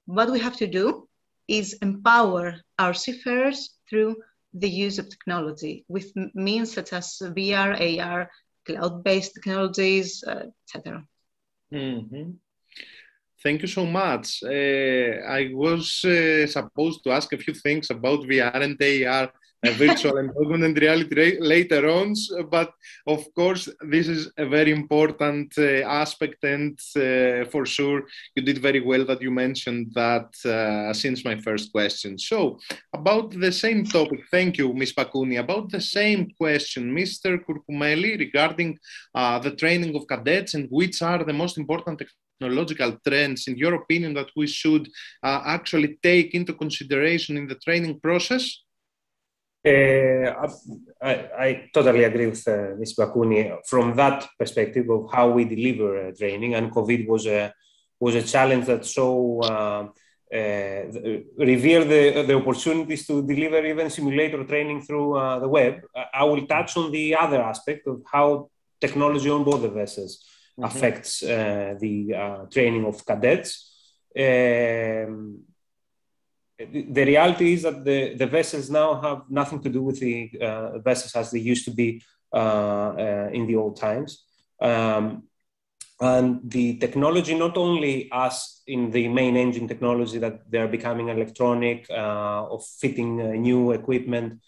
What we have to do is empower our seafarers through the use of technology with means such as VR, AR, cloud-based technologies, etc. Thank you so much. I was supposed to ask a few things about VR and AR, virtual and augmented reality later on, but of course this is a very important aspect, and for sure you did very well that you mentioned that since my first question. So about the same topic, thank you, Ms. Pakouni, about the same question, Mr. Kurkumeli, regarding the training of cadets and which are the most important technological trends, in your opinion, that we should actually take into consideration in the training process? I totally agree with Ms. Pakouni from that perspective of how we deliver training, and COVID was a challenge that revealed the opportunities to deliver even simulator training through the web. I will touch on the other aspect of how technology on board the vessels affects the training of cadets. The reality is that the vessels now have nothing to do with the vessels as they used to be in the old times. And the technology, not only as in the main engine technology that they're becoming electronic, of fitting new equipment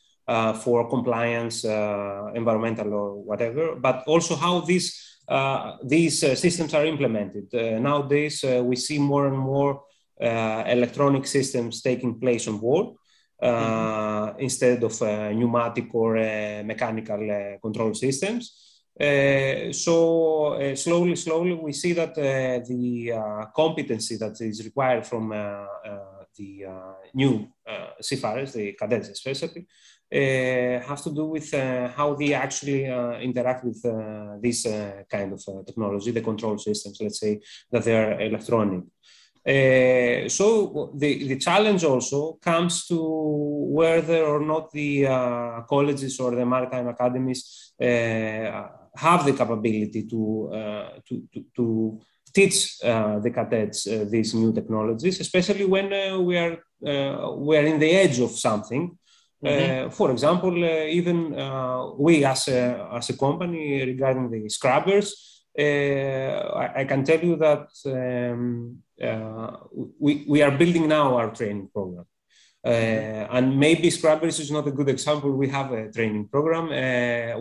for compliance, environmental or whatever, but also how these systems are implemented. Nowadays, we see more and more electronic systems taking place on board instead of pneumatic or mechanical control systems. So slowly we see that the competency that is required from the new seafarers, the cadets especially, has to do with how they actually interact with this kind of technology, the control systems, let's say, that they are electronic. So the challenge also comes to whether or not the colleges or the maritime academies have the capability to teach the cadets these new technologies, especially when we are in the edge of something. For example, even we as a company, regarding the scrubbers, I can tell you that we are building now our training program. And maybe scrubbers is not a good example. We have a training program.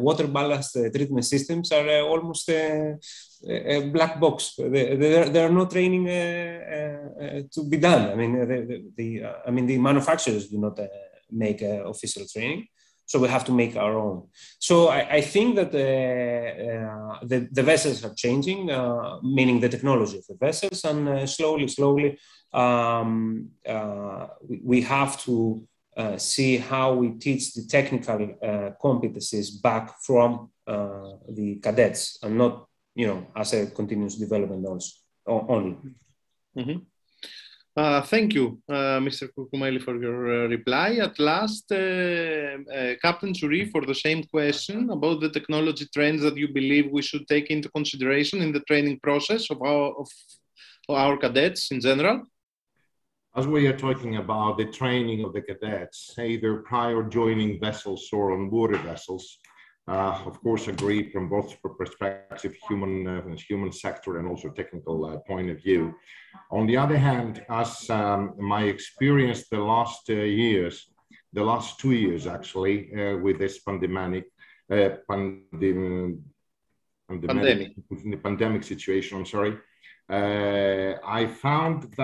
Water ballast treatment systems are almost a black box. There are no training to be done. I mean, the manufacturers do not make official training, so we have to make our own. So I think that the vessels are changing, meaning the technology of the vessels, and slowly, we have to see how we teach the technical competencies back from the cadets, and not, as a continuous development only. Mm-hmm. Thank you, Mr. Koukoumeli, for your reply. At last, Captain Suri, for the same question about the technology trends that you believe we should take into consideration in the training process of our cadets in general. As we are talking about the training of the cadets, either prior joining vessels or on board vessels, of course, agree from both perspective, human sector and also technical point of view. On the other hand, as my experience the last 2 years actually, with this pandemic situation, I'm sorry, I found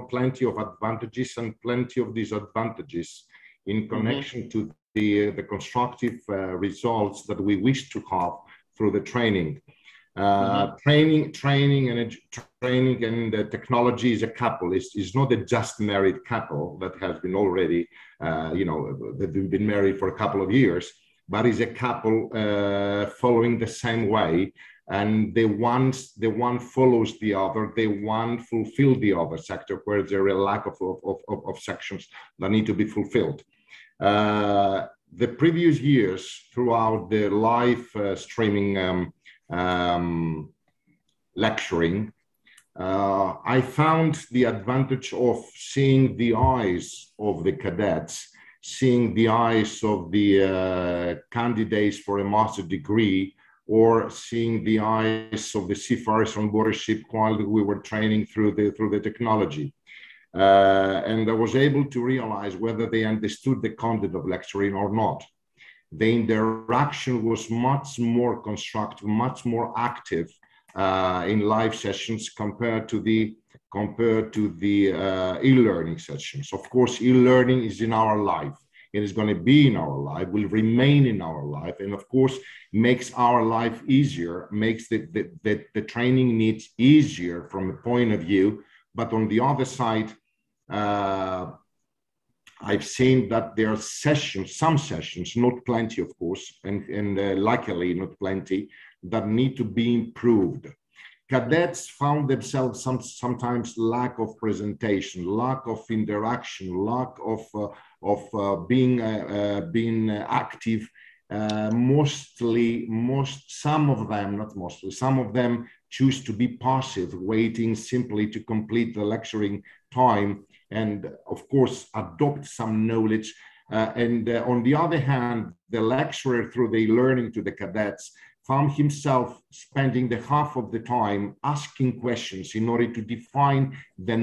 plenty of advantages and plenty of disadvantages in connection to the constructive results that we wish to have through the training. Training and technology is a couple. It's not a just married couple that has been already, they've been married for a couple of years, but is a couple following the same way. And the one follows the other, the one fulfill the other sector where there is a lack of sections that need to be fulfilled. The previous years, throughout the live streaming lecturing, I found the advantage of seeing the eyes of the cadets, seeing the eyes of the candidates for a master's degree, or seeing the eyes of the seafarers on board a ship while we were training through the technology. And I was able to realize whether they understood the content of lecturing or not. The interaction was much more constructive, much more active in live sessions compared to the e-learning sessions. Of course, e-learning is in our life. It is going to be in our life, will remain in our life, and of course makes our life easier, makes the training needs easier from a point of view. But on the other side, I've seen that there are some sessions, not plenty of course, and luckily not plenty, that need to be improved. Cadets found themselves sometimes lack of presentation, lack of interaction, lack of being active. Some of them choose to be passive, waiting simply to complete the lecturing time and, of course, adopt some knowledge. And on the other hand, the lecturer, through the learning to the cadets, found himself spending the half of the time asking questions in order to define the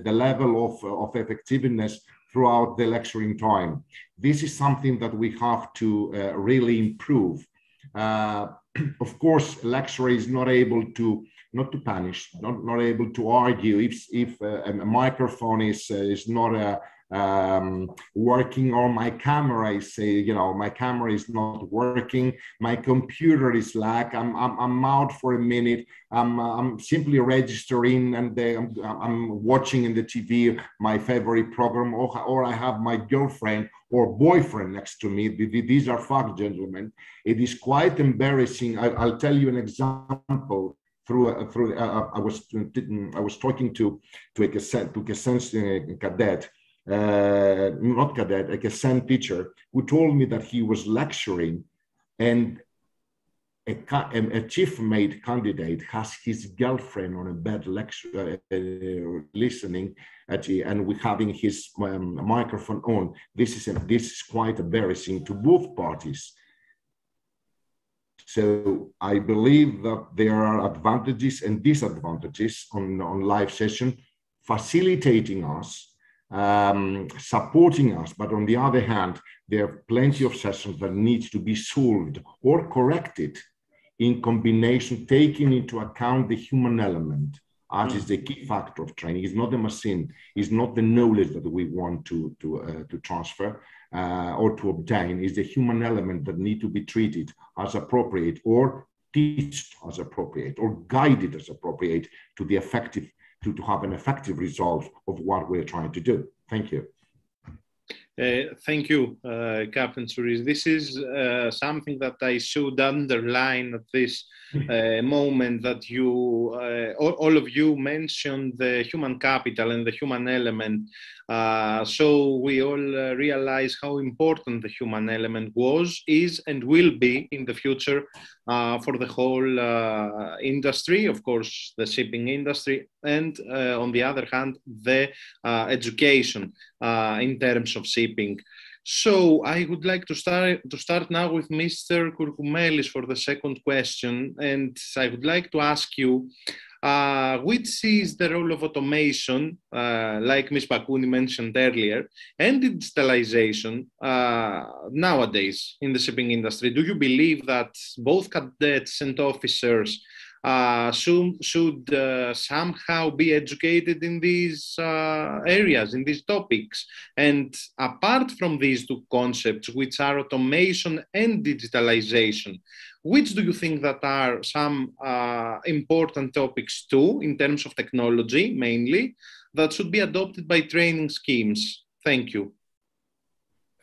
level of effectiveness throughout the lecturing time. This is something that we have to really improve. Of course, a lecturer is not able to, not to punish, not able to argue if a microphone is not working, or my camera is my camera is not working, my computer is lag, I'm out for a minute, I'm simply registering, and I'm watching in the TV my favorite program, or I have my girlfriend or boyfriend next to me. These are facts, gentlemen. It is quite embarrassing. I'll tell you an example. I was talking to a cadet, not cadet, a cadet teacher, who told me that he was lecturing, and a chief mate candidate has his girlfriend on a bed listening and we having his microphone on. This is quite embarrassing to both parties. So I believe that there are advantages and disadvantages on live session, facilitating us supporting us, but on the other hand, there are plenty of sessions that need to be solved or corrected in combination, taking into account the human element, as is the key factor of training. It's not the machine, it's not the knowledge that we want to transfer or to obtain. It's the human element that need to be treated as appropriate, or teached as appropriate, or guided as appropriate to the effective, to have an effective result of what we're trying to do. Thank you. Thank you, Captain Souris. This is something that I should underline at this moment, that you, all of you mentioned the human capital and the human element. So we all realize how important the human element was, is, and will be in the future for the whole industry, of course, the shipping industry, and on the other hand, the education in terms of shipping. So I would like to start now with Mr. Kourkoumelis for the second question, and I would like to ask you, which is the role of automation, like Ms. Bakouni mentioned earlier, and digitalization nowadays in the shipping industry? Do you believe that both cadets and officers should somehow be educated in these areas, in these topics? And apart from these two concepts, which are automation and digitalization, which do you think that are some important topics too, in terms of technology mainly, that should be adopted by training schemes? Thank you.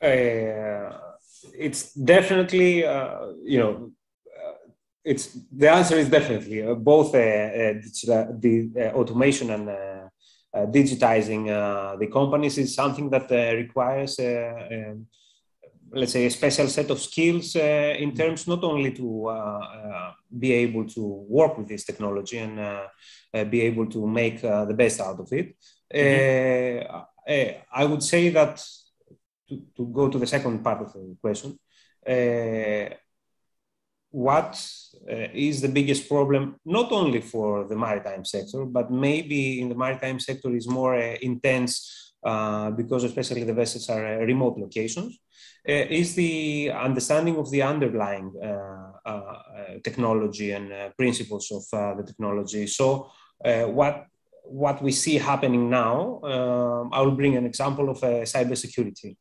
It's definitely, the answer is definitely both the automation and digitizing the companies is something that requires, let's say, a special set of skills in terms not only to be able to work with this technology and be able to make the best out of it. I would say that, to go to the second part of the question, what is the biggest problem, not only for the maritime sector, but maybe in the maritime sector is more intense because especially the vessels are remote locations, is the understanding of the underlying technology and principles of the technology. So what we see happening now, I will bring an example of cybersecurity.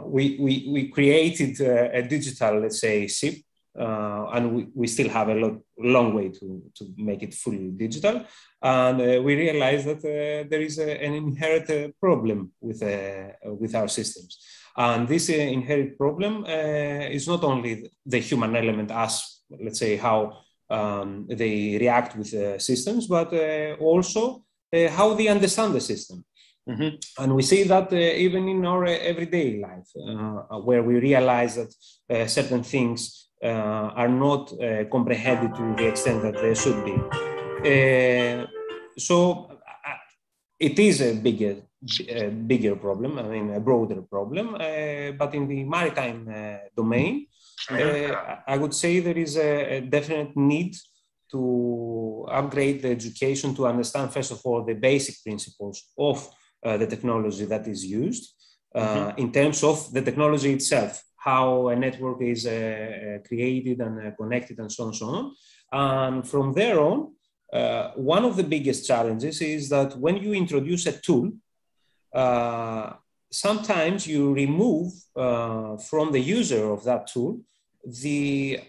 We created a digital, let's say, ship, and we still have a long way to make it fully digital. And we realized that there is an inherent problem with our systems. And this inherent problem is not only the human element as, let's say, how they react with systems, but also how they understand the system. And we see that even in our everyday life, where we realize that certain things are not comprehended to the extent that they should be. So it is a bigger problem, I mean, a broader problem, but in the maritime domain, I would say there is a definite need to upgrade the education to understand, first of all, the basic principles of the technology that is used in terms of the technology itself, how a network is created and connected and so on and so on. And from there on, one of the biggest challenges is that when you introduce a tool, sometimes you remove from the user of that tool the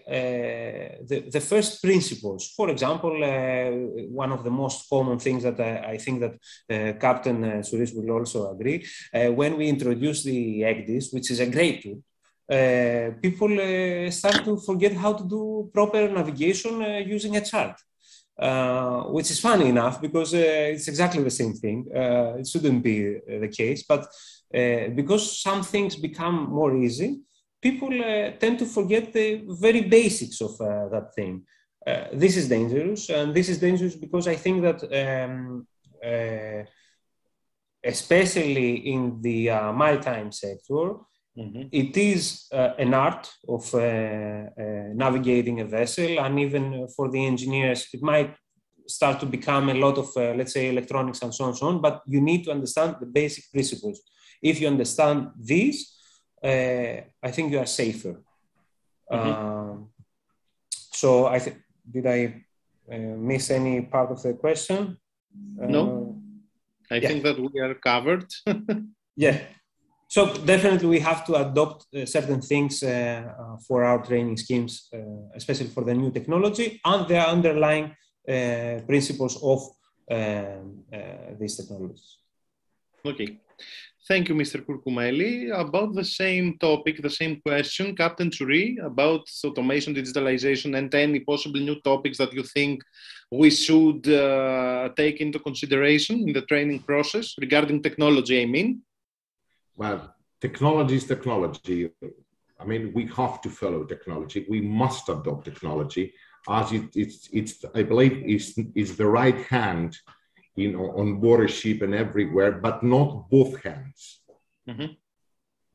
first principles. For example, one of the most common things that I think that Captain Souris will also agree, when we introduce the ECDIS, which is a great tool, people start to forget how to do proper navigation using a chart, which is funny enough because it's exactly the same thing. It shouldn't be the case, but because some things become more easy, people tend to forget the very basics of that thing. This is dangerous, and this is dangerous because I think that especially in the maritime sector, it is an art of navigating a vessel, and even for the engineers, it might start to become a lot of, let's say, electronics and so on and so on, but you need to understand the basic principles. If you understand these, I think you are safer. So I think, did I miss any part of the question? No, I think that we are covered. Yeah. So definitely we have to adopt certain things for our training schemes, especially for the new technology and the underlying principles of these technologies. Okay. Thank you, Mr. Kourkoumeli. About the same topic, the same question, Captain Tsuri, about automation, digitalization, and any possible new topics that you think we should take into consideration in the training process regarding technology, I mean? Well, technology is technology. I mean, we have to follow technology. We must adopt technology as it's I believe, is the right hand, you know, on board a ship and everywhere, but not both hands.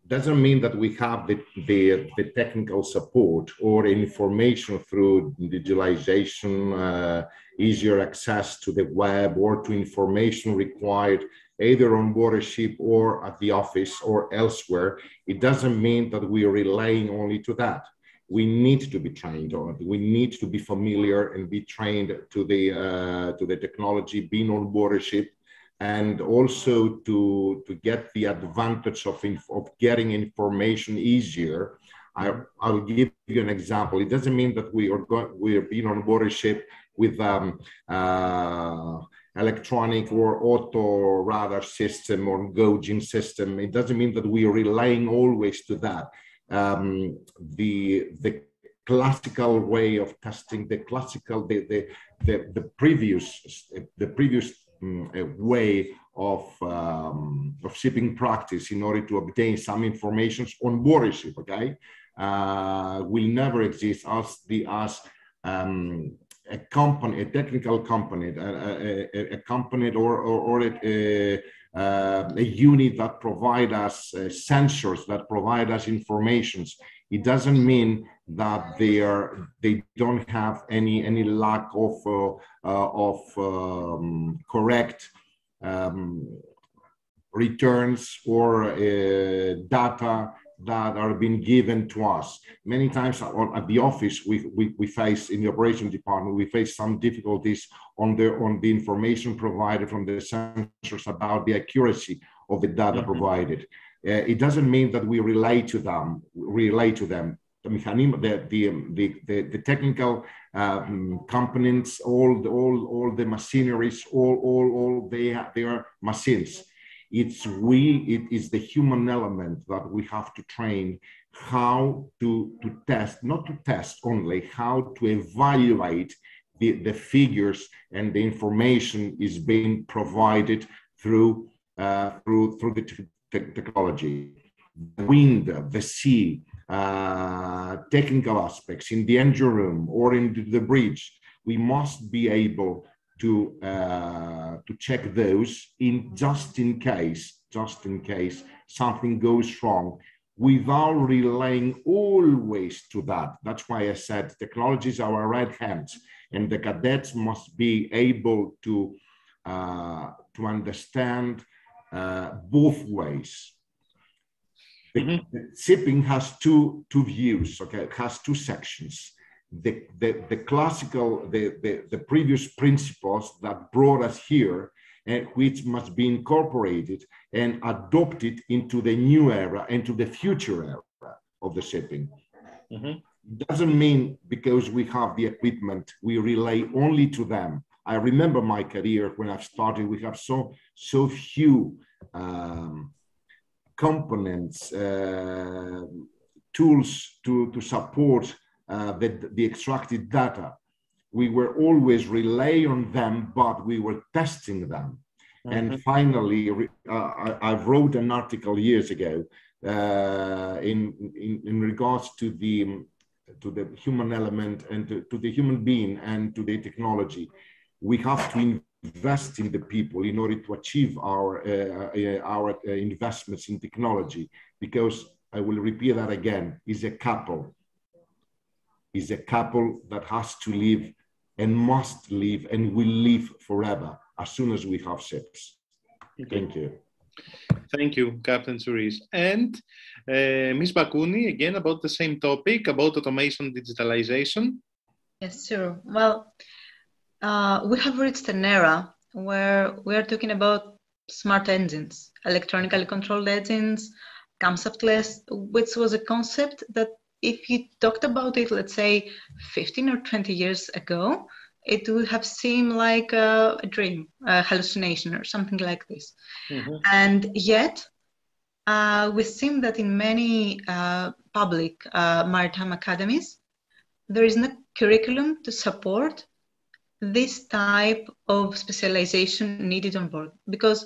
Doesn't mean that we have the technical support or information through digitalization, easier access to the web or to information required either on board a ship or at the office or elsewhere. It doesn't mean that we are relying only to that. We need to be trained on it. We need to be familiar and be trained to the technology, being on board a ship, and also to get the advantage of getting information easier. I'll give you an example. It doesn't mean that we are being on board a ship with electronic or auto radar system or gauging system. It doesn't mean that we are relying always to that. The classical way of testing, the previous way of shipping practice in order to obtain some information on board a ship, okay, will never exist as a company, a technical company, a company or a unit that provide us sensors, that provide us informations. It doesn't mean that they don't have any lack of correct returns or data that are being given to us. Many times at the office, we face, in the operation department, we face some difficulties on the information provided from the sensors about the accuracy of the data provided. It doesn't mean that we relay to them. The technical components, all the machineries, all they are machines. It is the human element that we have to train how to test, not to test only, how to evaluate the figures and the information is being provided through the technology. The wind, the sea, technical aspects in the engine room or in the bridge. We must be able to check those just in case something goes wrong, without relying always to that. That's why I said technology is our right hand, and the cadets must be able to understand both ways. The shipping has two views. Okay, it has two sections. The classical, the previous principles that brought us here, and which must be incorporated and adopted into the new era, into the future era of the shipping. Doesn't mean because we have the equipment, we rely only to them. I remember my career when I started, we have so few components, tools to support the extracted data. We were always relying on them, but we were testing them. And finally, I wrote an article years ago in regards to the human element and to the human being and to the technology. We have to invest in the people in order to achieve our investments in technology, because I will repeat that again, is a couple that has to live and must live and will live forever as soon as we have ships. Thank you. Thank you, Captain Souris. And Ms. Bakouni, again, about the same topic, about automation and digitalization. Yes, sure. Well, we have reached an era where we are talking about smart engines, electronically controlled engines, conceptless, which was a concept that if you talked about it, let's say 15 or 20 years ago, it would have seemed like a dream, a hallucination or something like this. Mm-hmm. And yet, we seem that in many public maritime academies, there is no curriculum to support this type of specialization needed on board. Because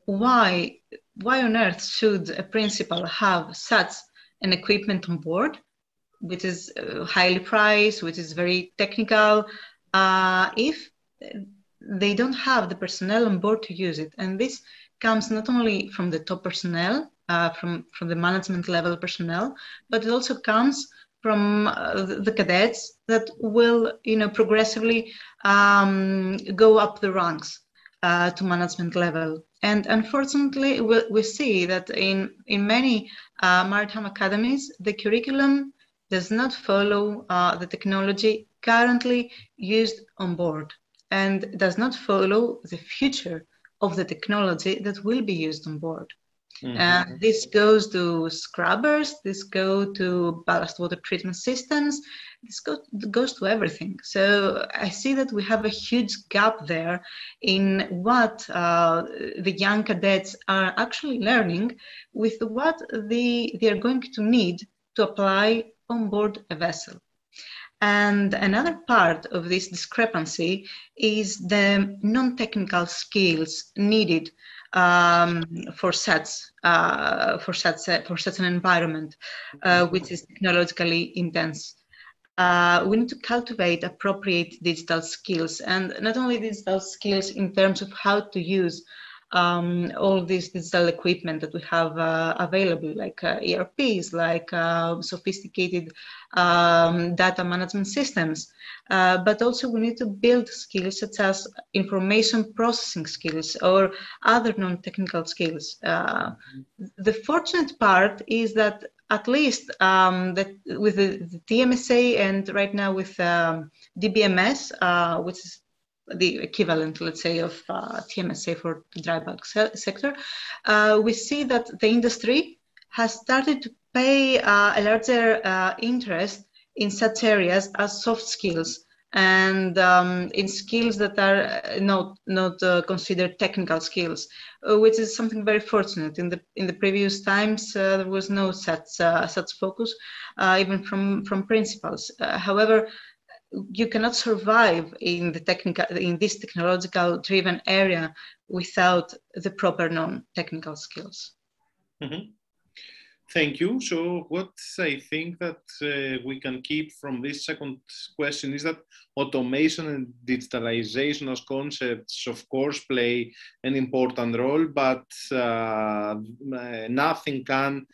why on earth should a principal have such an equipment on board, which is highly priced, which is very technical, if they don't have the personnel on board to use it? And this comes not only from the top personnel, from the management level personnel, but it also comes from the cadets that will, progressively go up the ranks to management level. And unfortunately, we see that in many maritime academies, the curriculum does not follow the technology currently used on board and does not follow the future of the technology that will be used on board. Mm-hmm. This goes to scrubbers, this goes to ballast water treatment systems, this goes to everything. So I see that we have a huge gap there in what the young cadets are actually learning with what they are going to need to apply on board a vessel. And another part of this discrepancy is the non-technical skills needed for such an environment, which is technologically intense. We need to cultivate appropriate digital skills, and not only digital skills in terms of how to use all this digital equipment that we have available, like ERPs, like sophisticated data management systems, but also we need to build skills such as information processing skills or other non-technical skills. The fortunate part is that at least that with the TMSA and right now with DBMS, which is the equivalent, let's say, of TMSA for the dry bulk sector, we see that the industry has started to pay a larger interest in such areas as soft skills and in skills that are not considered technical skills, which is something very fortunate. In the previous times, there was no such focus, even from principals. However, you cannot survive in this technological driven area without the proper non-technical skills. Mm-hmm. Thank you. So what I think that we can keep from this second question is that automation and digitalization as concepts, of course, play an important role, but nothing can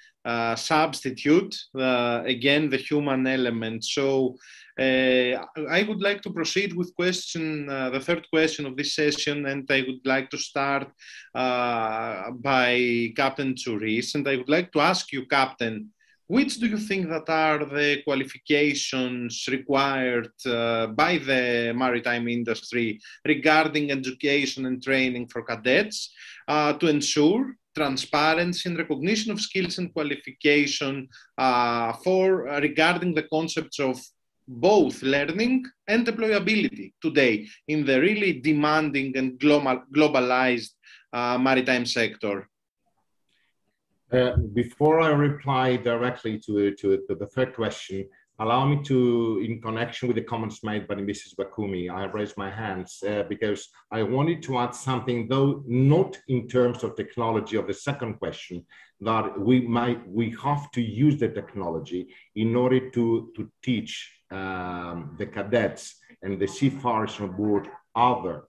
substitute, again, the human element. So I would like to proceed with the third question of this session, and I would like to start by Captain Souris. And I would like to ask you, Captain, which do you think that are the qualifications required by the maritime industry regarding education and training for cadets to ensure transparency and recognition of skills and qualification regarding the concepts of both learning and employability today in the really demanding and globalized maritime sector? Before I reply directly to the third question, allow me to, in connection with the comments made by Mrs. Bakouni, I raised my hands because I wanted to add something, though not in terms of technology of the second question, that we have to use the technology in order to teach the cadets and the seafarers on board other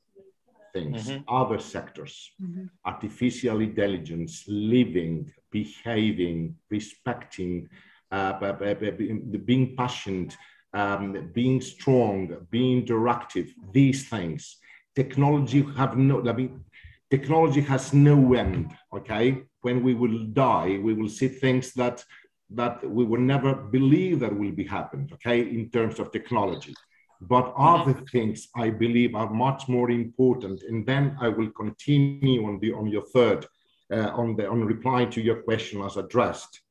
things, other sectors, artificial intelligence, living, behaving, respecting, being passionate, being strong, being interactive, these things. Technology has no end, okay? When we will die, we will see things that we will never believe that will be happened, okay, in terms of technology. But other things, I believe, are much more important. And then I will continue on your third, on replying to your question as addressed.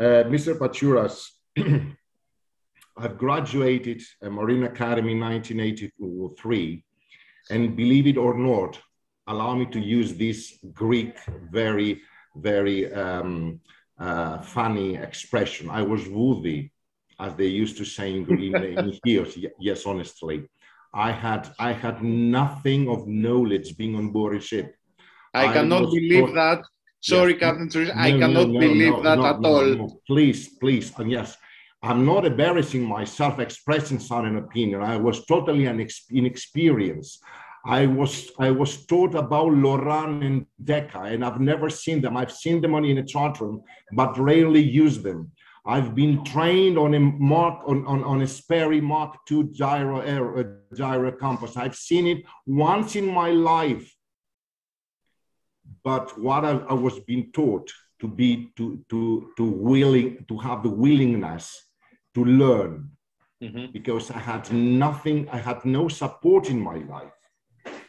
Mr. Patouras, I've graduated Marine Academy in 1983, and believe it or not, allow me to use this Greek very, very funny expression. I was worthy, as they used to say in here. Yes, honestly, I had nothing of knowledge being on board a ship. I cannot believe that. Sorry, yes. Captain Teresa, I cannot believe that at all. No. Please, and yes, I'm not embarrassing myself expressing such an opinion. I was totally inexperienced. I was taught about Loran and Decca, and I've never seen them. I've seen them in a chart room, but rarely use them. I've been trained on a Sperry Mark II gyro compass. I've seen it once in my life. But what I was being taught to be to have the willingness to learn, because I had nothing. I had no support in my life.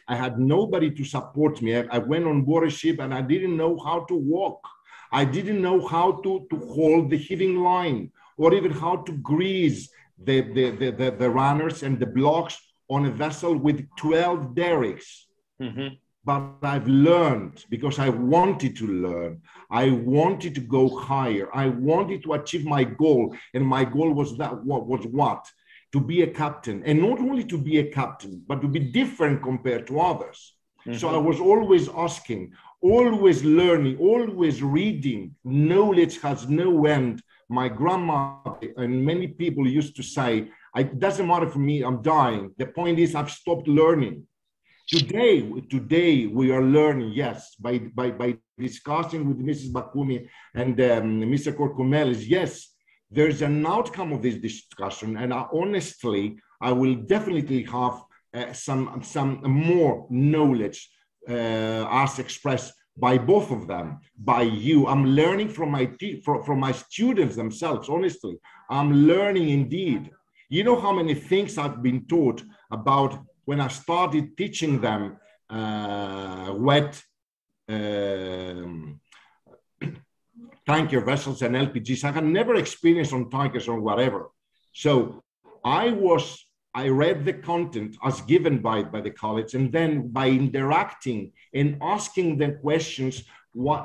I had nobody to support me. I went on board a ship and I didn't know how to walk. I didn't know how to hold the heaving line, or even how to grease the runners and the blocks on a vessel with 12 derricks. But I've learned because I wanted to learn. I wanted to go higher. I wanted to achieve my goal. And my goal was what? To be a captain. And not only to be a captain, but to be different compared to others. So I was always asking, always learning, always reading. Knowledge has no end. My grandmother and many people used to say, it doesn't matter for me, I'm dying. The point is I've stopped learning. Today we are learning, yes, by discussing with Mrs. Bakumi and Mr. Korkomelis, yes, there's an outcome of this discussion, and honestly, I will definitely have some more knowledge as expressed by both of them, by you. I'm learning from my students themselves, honestly. I'm learning indeed. You know how many things I've been taught about when I started teaching them wet tanker vessels and LPGs. I had never experienced on tankers or whatever. So I read the content as given by the college, and then by interacting and asking them questions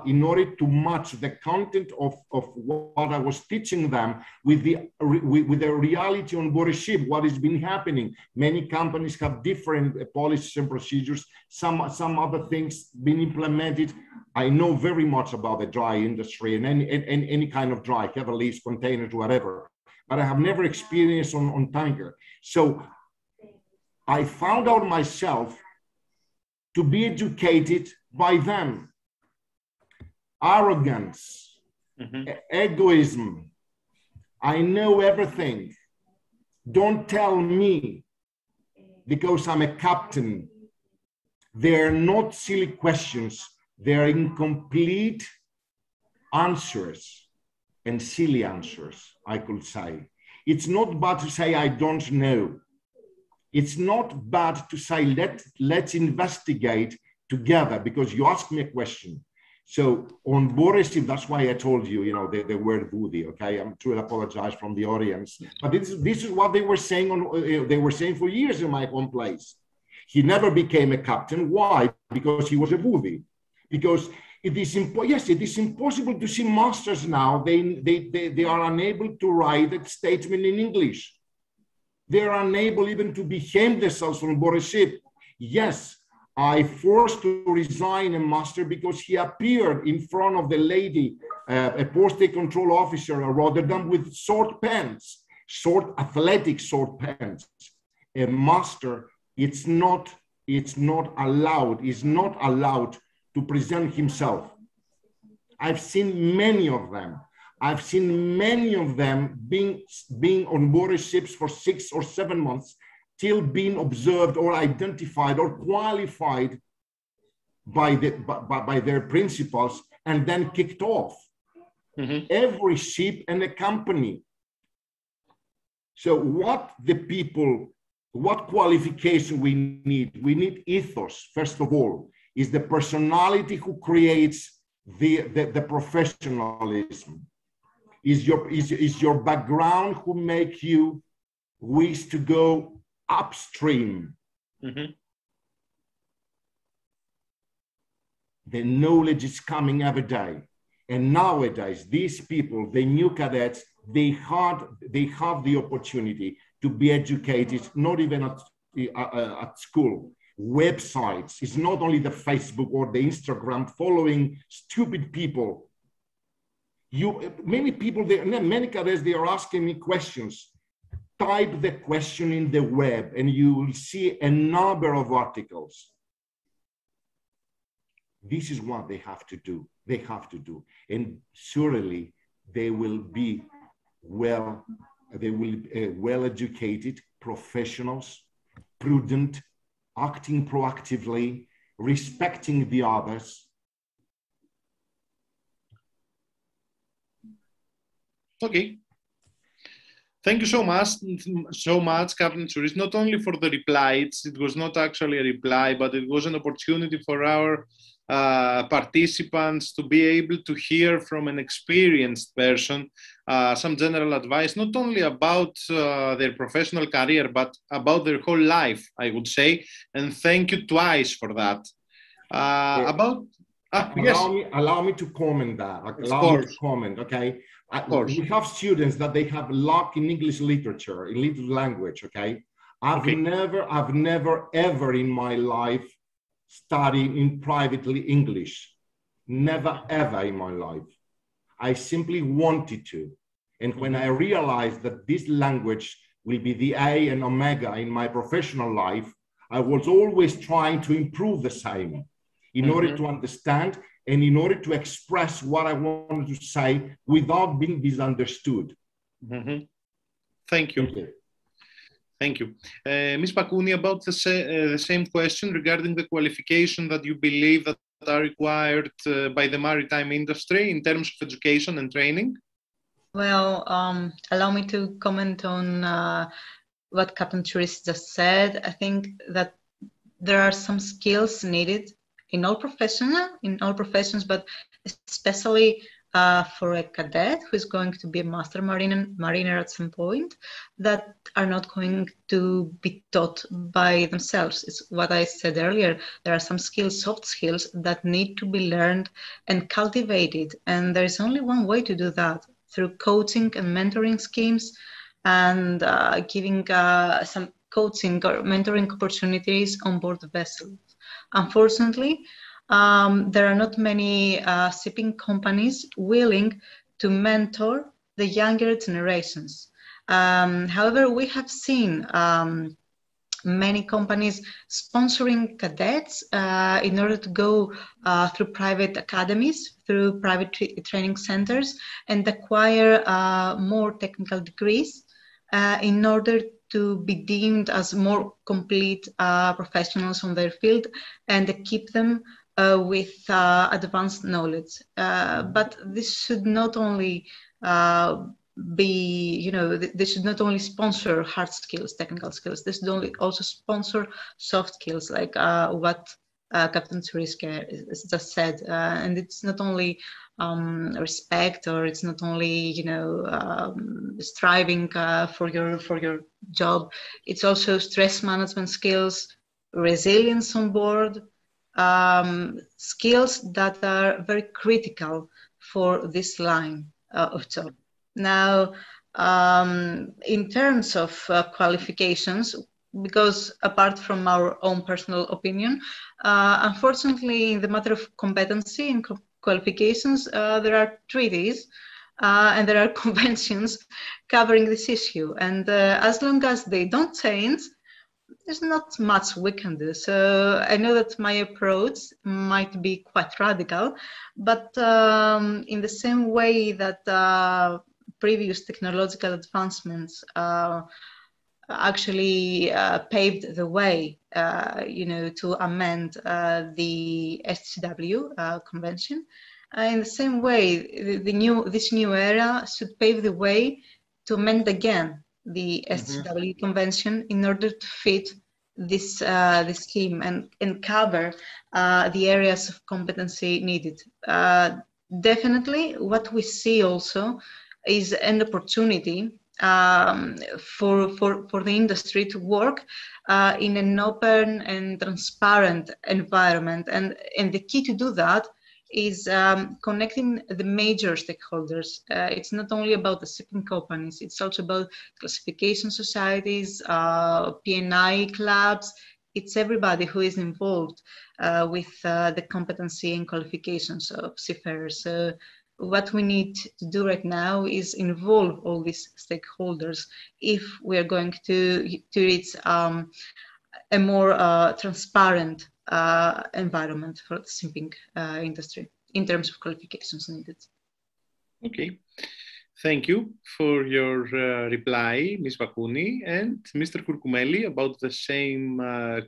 in order to match the content of what I was teaching them with the reality on board a ship, what has been happening. Many companies have different policies and procedures. Some other things been implemented. I know very much about the dry industry and any kind of dry, heavy lease, containers, whatever. But I have never experienced on tanker. So I found out myself to be educated by them. Arrogance, egoism. I know everything. Don't tell me because I'm a captain. They're not silly questions. They're incomplete answers and silly answers, I could say. It's not bad to say, I don't know. It's not bad to say, let's investigate together, because you asked me a question. So on board a ship, that's why I told you, the word booty, okay? I'm truly apologize from the audience. But this is what they were saying they were saying for years in my home place. He never became a captain. Why? Because he was a booty. Because it is impossible to see masters now. They are unable to write a statement in English. They are unable even to behave themselves on board a ship. Yes, I forced to resign a master because he appeared in front of the lady, a post-state control officer in Rotterdam, with short pants, athletic short pants. A master, it's not allowed to present himself. I've seen many of them. I've seen many of them being on board ships for 6 or 7 months, till being observed or identified or qualified by their principals, and then kicked off. Mm-hmm. Every ship and a company. So what qualification we need? We need ethos, first of all, is the personality who creates the professionalism. Is your background who make you wish to go upstream. Mm-hmm. The knowledge is coming every day. And nowadays, these people, the new cadets, they have the opportunity to be educated, not even at school. Websites, it's not only the Facebook or the Instagram following stupid people. Many cadets, they are asking me questions. Type the question in the web and you will see a number of articles. This is what they have to do. They have to do. And surely they will be well-educated professionals, prudent, acting proactively, respecting the others. Okay. Thank you so much, Captain Tsuris, not only for the reply. It was not actually a reply, but it was an opportunity for our participants to be able to hear from an experienced person some general advice, not only about their professional career, but about their whole life, I would say. And thank you twice for that. Allow me to comment that. Okay? We have students that they have lack in English literature, in English language, okay? I've never ever in my life studied in privately English. Never ever in my life. I simply wanted to. And when I realized that this language will be the A and Omega in my professional life, I was always trying to improve the same in order to understand and in order to express what I wanted to say without being misunderstood. Mm-hmm. Thank you. Thank you. Ms. Pakouni, about the same question regarding the qualification that you believe that are required by the maritime industry in terms of education and training? Well, allow me to comment on what Captain Tsuris just said. I think that there are some skills needed in all professions, but especially for a cadet who is going to be a master mariner at some point, that are not going to be taught by themselves. It's what I said earlier. There are some skills, soft skills, that need to be learned and cultivated. And there is only one way to do that, through coaching and mentoring schemes and giving some coaching or mentoring opportunities on board the vessel. Unfortunately, there are not many shipping companies willing to mentor the younger generations. However, we have seen many companies sponsoring cadets in order to go through private academies, through private training centers, and acquire more technical degrees in order to be deemed as more complete professionals on their field and keep them with advanced knowledge. But this should not only they should not only sponsor hard skills, technical skills, they should also sponsor soft skills, like what Captain Tsuris just said. And it's not only respect, or it's not only striving for your job. It's also stress management skills, resilience on board, skills that are very critical for this line of job. Now, in terms of qualifications, because apart from our own personal opinion, unfortunately, in the matter of competency and qualifications, there are treaties and there are conventions covering this issue. And as long as they don't change, there's not much we can do. So I know that my approach might be quite radical, but in the same way that previous technological advancements actually paved the way, to amend the STCW convention. In the same way, this new era should pave the way to amend again the STCW convention in order to fit this scheme and cover the areas of competency needed. Definitely, what we see also is an opportunity for the industry to work in an open and transparent environment, and the key to do that is connecting the major stakeholders. It's not only about the shipping companies, it's also about classification societies, P&I clubs. It's everybody who is involved with the competency and qualifications of seafarers. So what we need to do right now is involve all these stakeholders if we are going to reach a more transparent environment for the shipping industry in terms of qualifications needed. Okay, thank you for your reply, Ms. Vakouni, and Mr. Kourkoumeli about the same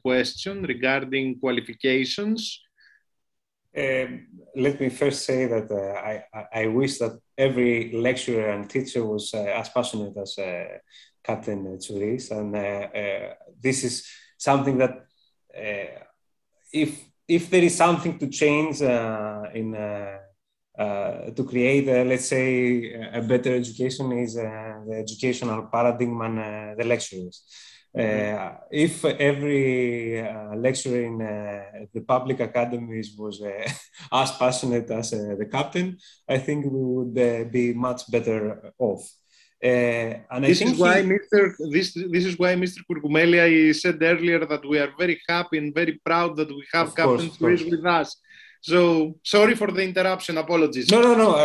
question regarding qualifications. Let me first say that I wish that every lecturer and teacher was as passionate as Captain Tsouris, and this is something that if there is something to change to create, let's say, a better education is the educational paradigm and the lecturers. If every lecturer in the public academies was as passionate as the captain, I think we would be much better off. And this is why Mr. Kourkoumeli said earlier that we are very happy and very proud that we have Captain Tsouris with us. So sorry for the interruption. Apologies. No.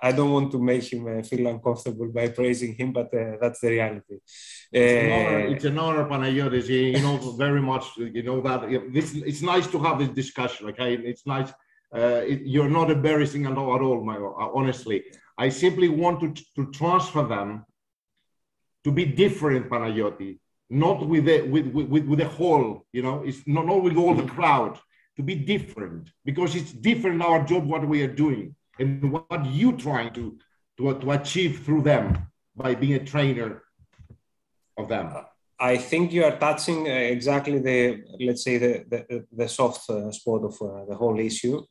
I don't want to make him feel uncomfortable by praising him, but that's the reality. It's an honor, Panagiotis. You know very much. You know that it's nice to have this discussion. Okay, it's nice. You're not embarrassing at all. Honestly, I simply want to transfer them to be different, Panagiotis. Not with the whole, it's not with all the crowd, to be different, because it's different our job, what we are doing, and what you trying to achieve through them by being a trainer of them. I think you are touching exactly the soft spot of the whole issue.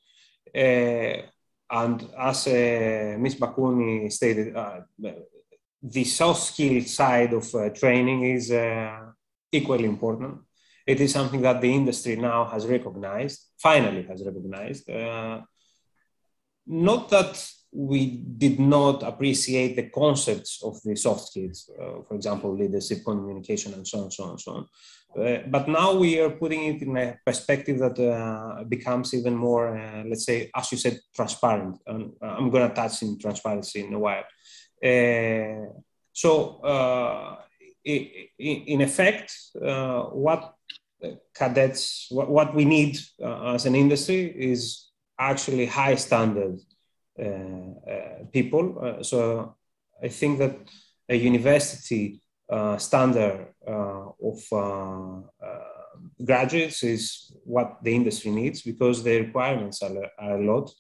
And as Ms. Vakouni stated, the soft skill side of training is equally important. It is something that the industry now has recognized, finally has recognized. Not that we did not appreciate the concepts of the soft skills, for example, leadership, communication, and so on. But now we are putting it in a perspective that becomes even more, let's say, as you said, transparent. And I'm going to touch on transparency in a while. So in effect, what cadets, what we need as an industry is actually high standard people. So I think that a university standard of graduates is what the industry needs, because the requirements are a lot.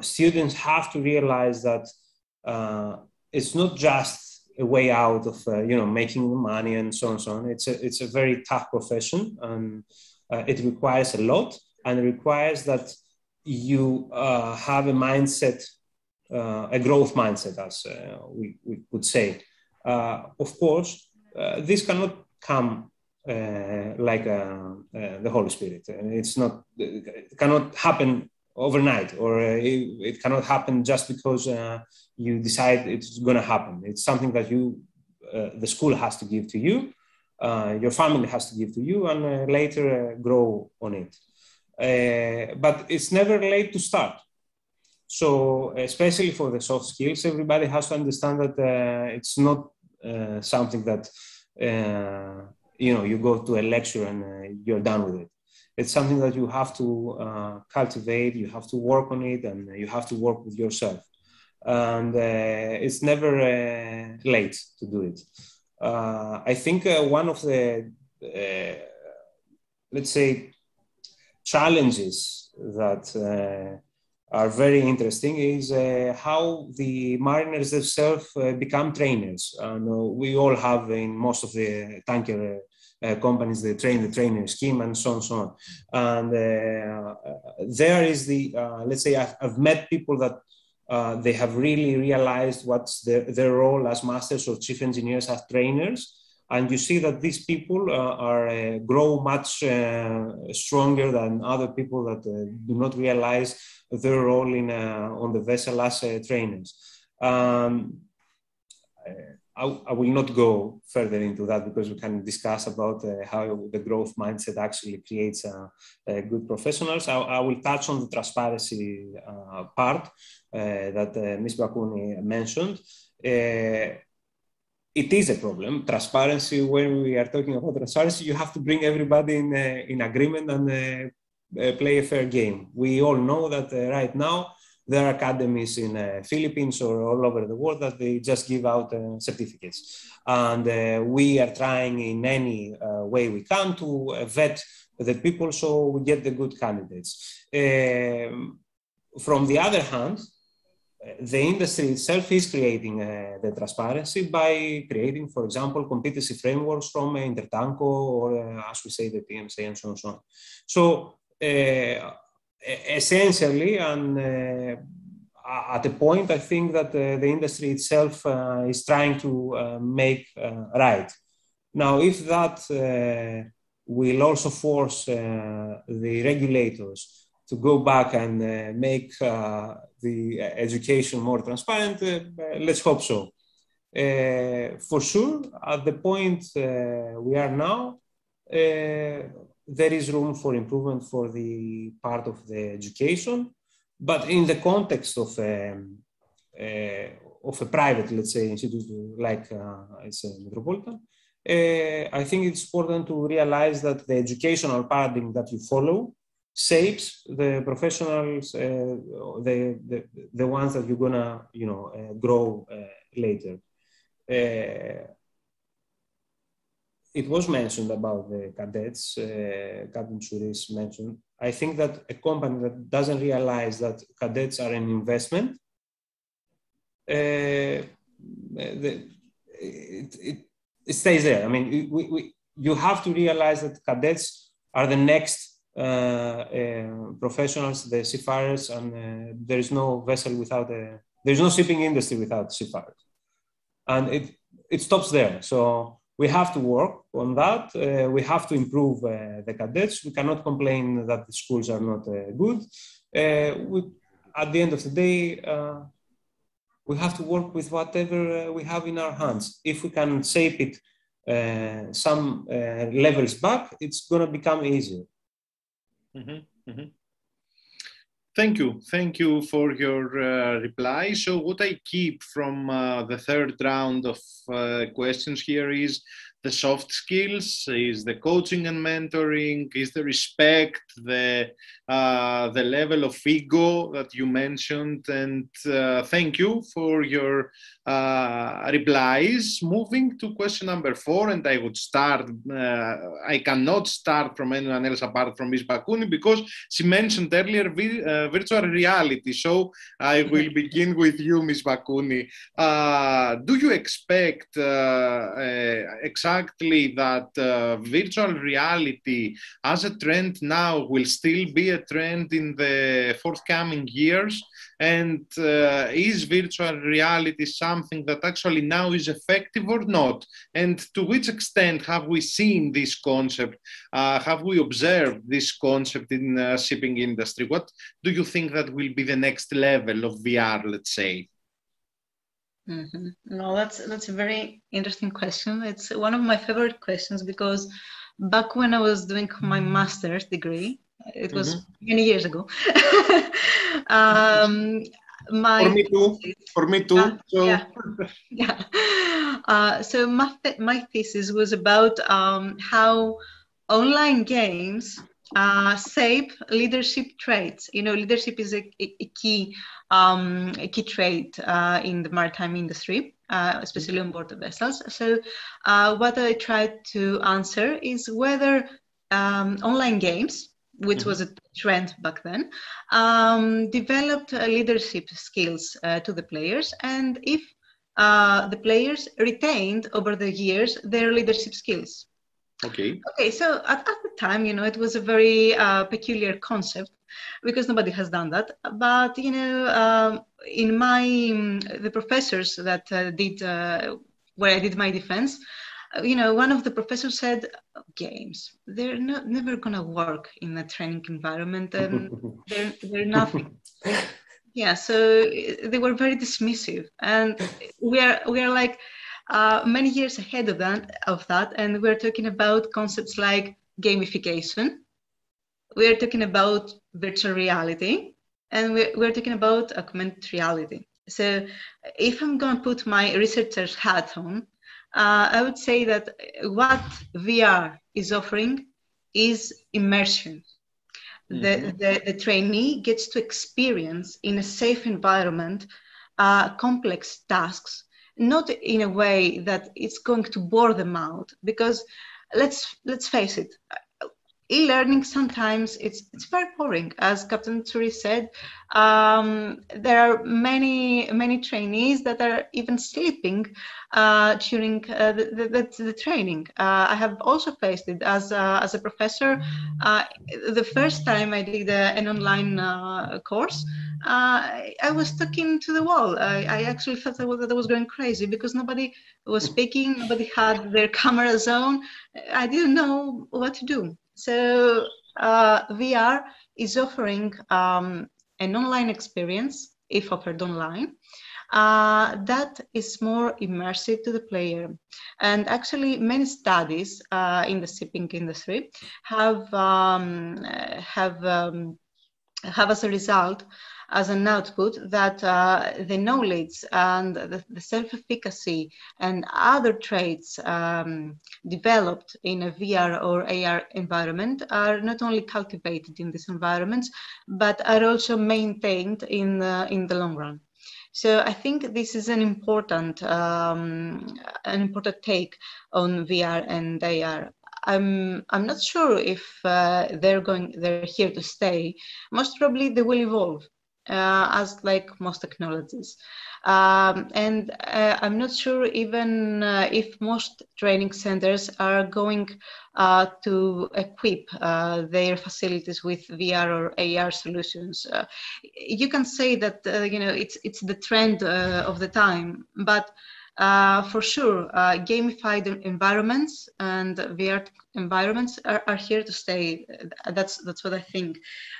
Students have to realize that it's not just a way out of making money and so on. It's a very tough profession, and it requires a lot, and it requires that you have a mindset, a growth mindset, as we could say. Of course, this cannot come like the Holy Spirit. It cannot happen overnight, or it cannot happen just because you decide it's going to happen. It's something that the school has to give to you, your family has to give to you, and later grow on it. But it's never late to start. So especially for the soft skills, everybody has to understand that it's not something that you go to a lecture and you're done with it. It's something that you have to cultivate, you have to work on it, and you have to work with yourself. And it's never late to do it. I think one of the, let's say, challenges that are very interesting is how the mariners themselves become trainers. We all have in most of the tanker companies the trainer scheme and so on and so on. And there is the, let's say, I've met people that they have really realized what's their role as masters or chief engineers as trainers. And you see that these people grow much stronger than other people that do not realize their role on the vessel as trainers. I will not go further into that because we can discuss about how the growth mindset actually creates good professionals. I will touch on the transparency part that Ms. Bakouni mentioned. It is a problem. Transparency, when we are talking about transparency, you have to bring everybody in agreement and play a fair game. We all know that right now there are academies in Philippines or all over the world that they just give out certificates. And we are trying in any way we can to vet the people so we get the good candidates. From the other hand, the industry itself is creating the transparency by creating, for example, competency frameworks from Intertanko or, as we say, the PMC and so on and so on. So, essentially, and at a point, I think that the industry itself is trying to make right. Now, if that will also force the regulators to go back and make the education more transparent, let's hope so. For sure, at the point we are now, there is room for improvement for the part of the education, but in the context of a private, let's say, institute like it's a Metropolitan, I think it's important to realize that the educational paradigm that you follow shapes the professionals, the ones that you're gonna, grow later. It was mentioned about the cadets, Captain Suris mentioned. I think that a company that doesn't realize that cadets are an investment, it stays there. I mean, you have to realize that cadets are the next professionals, the seafarers, and there is no vessel without there is no shipping industry without seafarers. And it stops there. So we have to work on that. We have to improve the cadets. We cannot complain that the schools are not good. At the end of the day, we have to work with whatever we have in our hands. If we can shape it some levels back, it's going to become easier. Mm-hmm. Mm-hmm. Thank you for your reply. So what I keep from the third round of questions here is the soft skills, is the coaching and mentoring, is the respect, the level of ego that you mentioned, and thank you for your replies. Moving to question number 4, and I would start, I cannot start from anyone else apart from Ms. Bakouni because she mentioned earlier virtual reality. So I will begin with you, Ms. Bakouni. Do you expect exactly that virtual reality as a trend now will still be a trend in the forthcoming years? And is virtual reality something that actually now is effective or not? And to which extent have we seen this concept? Have we observed this concept in the shipping industry? What do you think that will be the next level of VR, let's say? Mm-hmm. No, that's a very interesting question. It's one of my favorite questions because back when I was doing my master's degree, it was many years ago, For me too. For me too. So my thesis was about how online games shape leadership traits. You know, leadership is a key trait in the maritime industry, especially on board the vessels. So what I tried to answer is whether online games, which was a trend back then, developed leadership skills to the players, and if the players retained over the years their leadership skills. Okay, so at the time, you know, it was a very peculiar concept because nobody has done that. But, you know, in the professors that where I did my defense, you know, one of the professors said, games, they're never going to work in a training environment, and they're nothing. Yeah, so they were very dismissive, and we are like many years ahead of that, and we're talking about concepts like gamification. We're talking about virtual reality, and we're talking about augmented reality. So if I'm going to put my researcher's hat on, I would say that what VR is offering is immersion. The trainee gets to experience in a safe environment complex tasks, not in a way that it's going to bore them out, because let's face it, e-learning sometimes it's very boring. As Captain Tsuri said, there are many trainees that are even sleeping during the training. I have also faced it as a professor. The first time I did an online course, I was stuck into the wall. I actually felt that I was going crazy because nobody was speaking, nobody had their cameras on. I didn't know what to do. So VR is offering an online experience, if offered online, that is more immersive to the player. And actually, many studies in the shipping industry have as a result, as an output, that the knowledge and the self-efficacy and other traits developed in a VR or AR environment are not only cultivated in these environments, but are also maintained in the long run. So I think this is an important take on VR and AR. I'm not sure if they're here to stay. Most probably they will evolve, as like most technologies. And I'm not sure even if most training centers are going to equip their facilities with VR or AR solutions. You can say that you know, it's the trend of the time, but for sure, gamified environments and VR environments are here to stay. That's what I think.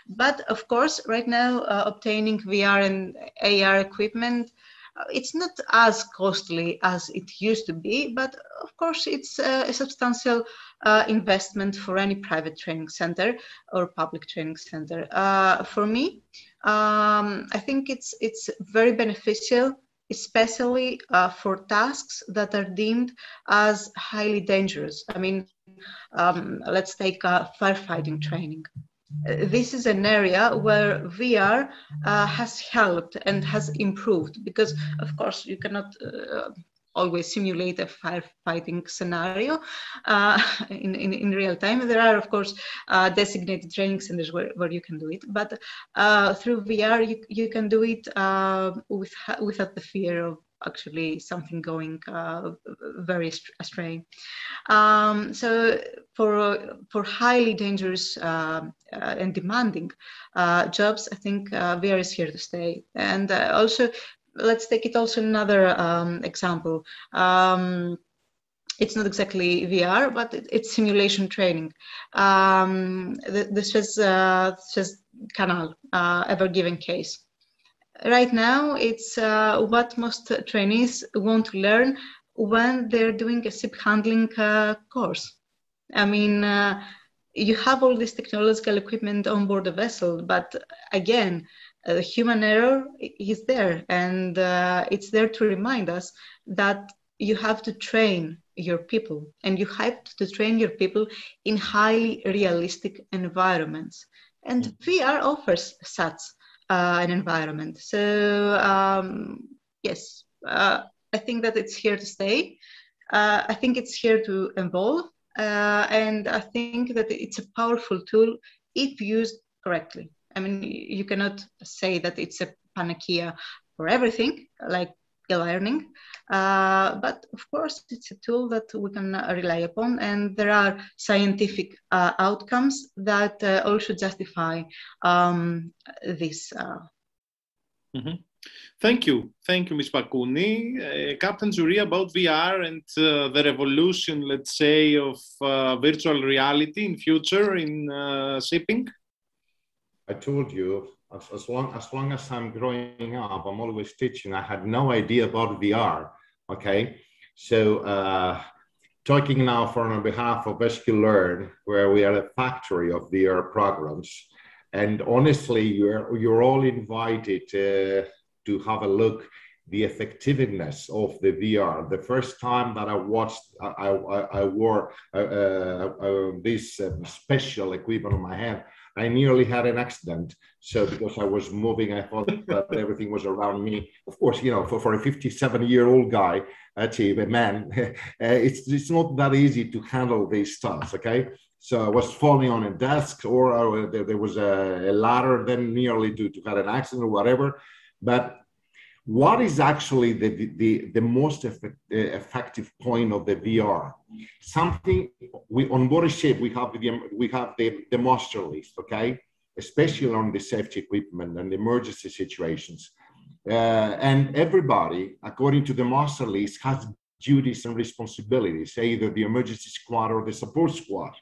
But of course, right now, obtaining VR and AR equipment, it's not as costly as it used to be, but of course, it's a substantial investment for any private training center or public training center. For me, I think it's very beneficial, especially for tasks that are deemed as highly dangerous. I mean, let's take firefighting training. This is an area where VR has helped and has improved, because of course you cannot always simulate a firefighting scenario in real time. There are, of course, designated training centers where you can do it, but through VR you can do it without the fear of actually something going very astray. So for highly dangerous and demanding jobs, I think VR is here to stay. And also, let's take it also another example. It's not exactly VR, but it's simulation training. The Suez Canal Ever Given case. Right now, it's what most trainees want to learn when they're doing a ship handling course. I mean, you have all this technological equipment on board the vessel, but again, human error is there, and it's there to remind us that you have to train your people, and you have to train your people in highly realistic environments. And VR offers such an environment. So yes, I think that it's here to stay. I think it's here to evolve, and I think that it's a powerful tool if used correctly. I mean, you cannot say that it's a panacea for everything, like e-learning, but of course it's a tool that we can rely upon, and there are scientific outcomes that all should justify this. Thank you, Ms. Pakouni. Captain Zuri, about VR and the revolution, let's say, of virtual reality in future in shipping. I told you, as long as I'm growing up, I'm always teaching. I had no idea about VR, okay? So talking now on behalf of SQ-Learn, where we are a factory of VR programs, and honestly, you're all invited to have a look the effectiveness of the VR. The first time that I watched, I wore this special equipment on my hand, I nearly had an accident. So because I was moving, I thought that everything was around me. Of course, you know, for a 57-year-old guy, actually a man, it's not that easy to handle these stuff, okay? So I was falling on a desk, or there was a ladder, then nearly to had an accident or whatever. But what is actually the most effective point of the VR? Something on board a ship, we have the master list, okay? Especially on the safety equipment and emergency situations. And everybody, according to the master list, has duties and responsibilities, either the emergency squad or the support squad.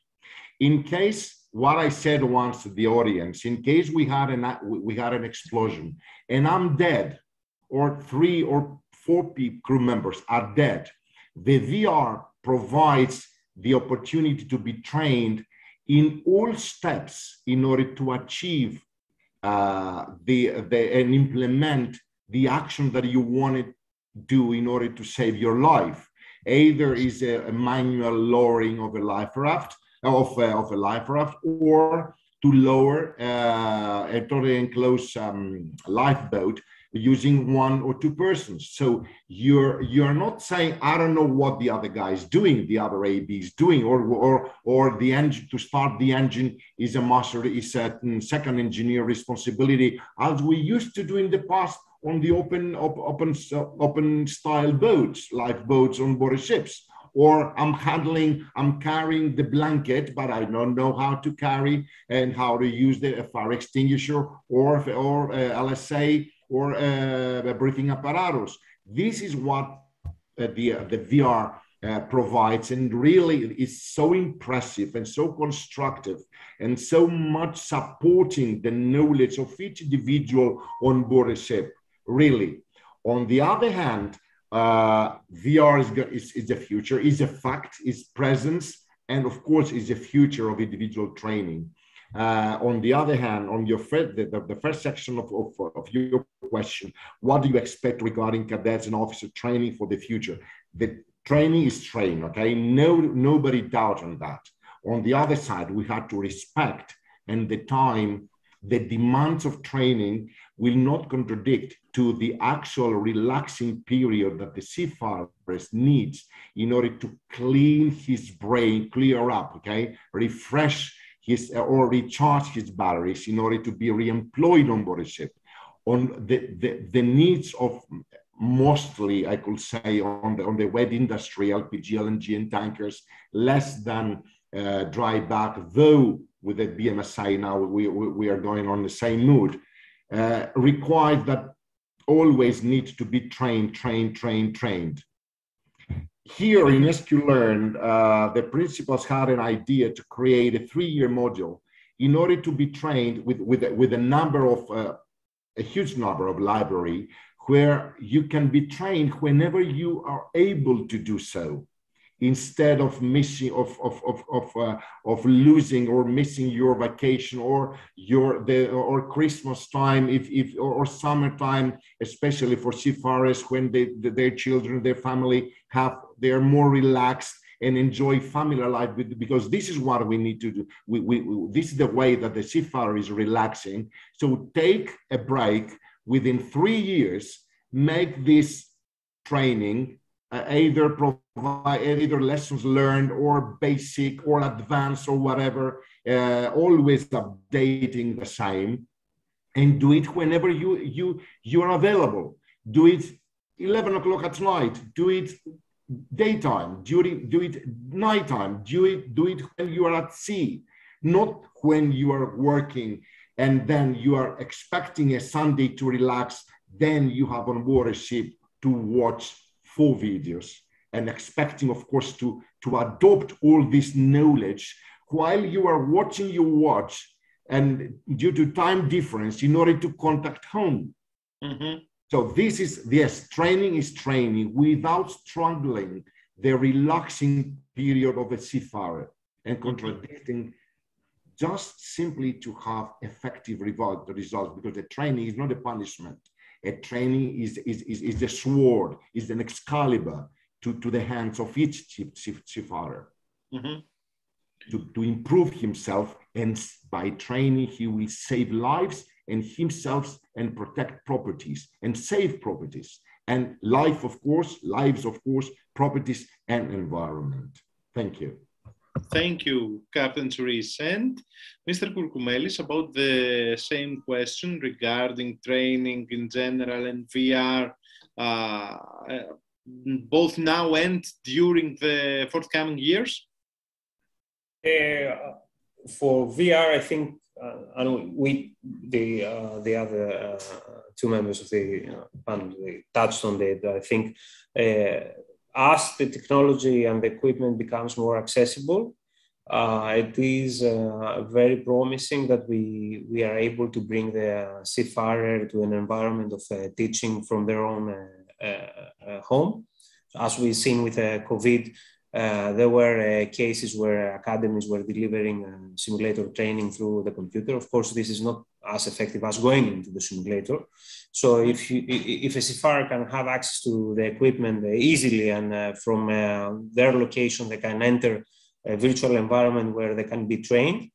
In case, what I said once to the audience, in case we had an explosion and I'm dead, or 3 or 4 crew members are dead, the VR provides the opportunity to be trained in all steps in order to achieve and implement the action that you want to do in order to save your life. Either is a manual lowering of a life raft, or to lower a totally enclosed lifeboat using 1 or 2 persons. So you're not saying, I don't know what the other guy is doing, the other AB is doing, or the engine, to start the engine is a second engineer responsibility, as we used to do in the past on the open style boats, lifeboats on board ships. Or I'm carrying the blanket, but I don't know how to carry and how to use the fire extinguisher or LSA or a breathing apparatus. This is what the VR provides, and really is so impressive and so constructive and so much supporting the knowledge of each individual on board a ship, really. On the other hand, VR is the future, is a fact, is presence, and of course is the future of individual training. On the other hand, on your the first section of your question, what do you expect regarding cadets and officer training for the future? The training is trained, okay? Nobody doubt on that. On the other side, we have to respect, and the demands of training will not contradict to the actual relaxing period that the seafarer needs in order to clean his brain, clear up, okay? Refresh or recharge his batteries in order to be re-employed on board a ship. On the needs of mostly, I could say, on the wet industry, LPG, LNG, and tankers, less than dry bulk, though with the BMSI now we are going on the same mood, required that always need to be trained. Here in SQ-Learn, the principals had an idea to create a 3-year module in order to be trained with a huge number of library, where you can be trained whenever you are able to do so. instead of missing of losing or missing your vacation or or Christmas time or summertime, especially for seafarers when their children, their family they're more relaxed and enjoy family life, because this is what we need to do. This is the way that the seafarer is relaxing. So take a break within 3 years, make this training either lessons learned or basic or advanced or whatever, always updating the same, and do it whenever you are available. Do it 11 o'clock at night, do it daytime, do it nighttime, do it when you are at sea, not when you are working and then you are expecting a Sunday to relax, then you have on board a ship to watch 4 videos and expecting, of course, to adopt all this knowledge while you are watching your watch and due to time difference in order to contact home. Mm-hmm. So this is, yes, training is training without strangling the relaxing period of a seafarer and contradicting, just simply to have effective results, because the training is not a punishment. A training is the sword, is an Excalibur to the hands of each seafarer. Mm-hmm. To improve himself, and by training he will save lives and himself and protect properties and save properties and lives, of course, properties and environment. Thank you. Thank you, Captain Therese. And Mr. Kourkoumelis, about the same question regarding training in general and VR, both now and during the forthcoming years? For VR, I think the other two members of the panel touched on it. I think as the technology and the equipment becomes more accessible, it is very promising that we are able to bring the seafarer to an environment of teaching from their own home. As we've seen with COVID, there were cases where academies were delivering simulator training through the computer. Of course, this is not as effective as going into the simulator. So if a seafarer can have access to the equipment easily and from their location, they can enter a virtual environment where they can be trained.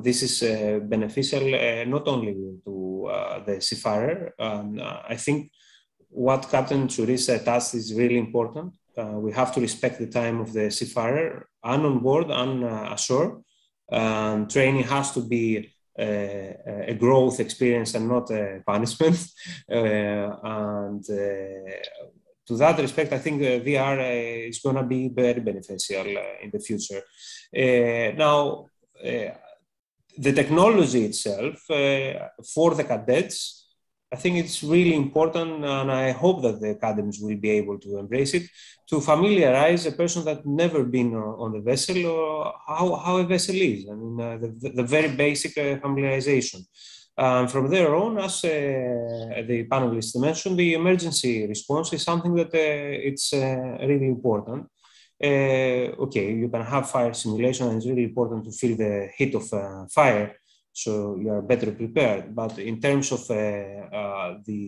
This is beneficial not only to the seafarer. I think what Captain Therese touched is really important. We have to respect the time of the seafarer and on board and ashore. Training has to be a growth experience and not a punishment. To that respect, I think VR is going to be very beneficial in the future. Now, the technology itself for the cadets, I think it's really important, and I hope that the academies will be able to embrace it, to familiarize a person that's never been on the vessel or how a vessel is. I mean, the very basic familiarization. From there on, as the panelists mentioned, the emergency response is something that it's really important. Okay, you can have fire simulation, and it's really important to feel the heat of fire, so you are better prepared. But in terms of the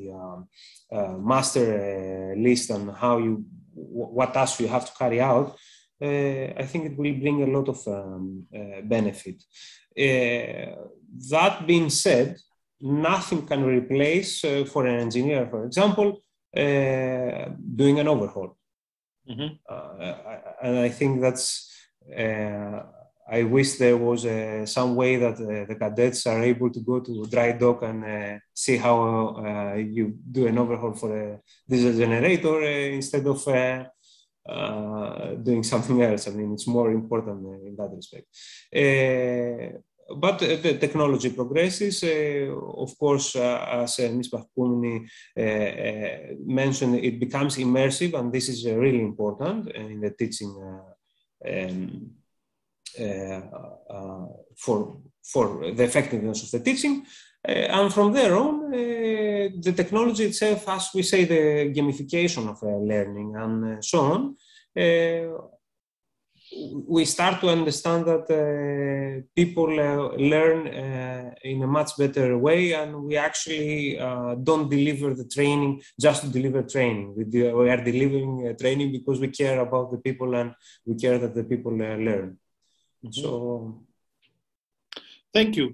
master list and what tasks you have to carry out, I think it will bring a lot of benefit. That being said, nothing can replace for an engineer, for example, doing an overhaul. Mm-hmm. And I think that's, I wish there was some way that the cadets are able to go to dry dock and see how you do an overhaul for a diesel generator instead of doing something else. I mean, it's more important in that respect. But the technology progresses. Of course, as Ms. Bakouni mentioned, it becomes immersive, and this is really important in the teaching for the effectiveness of the teaching. And from there on, the technology itself, as we say, the gamification of learning and so on, we start to understand that people learn in a much better way, and we actually don't deliver the training just to deliver training. We are delivering training because we care about the people and we care that the people learn. Mm-hmm. So, thank you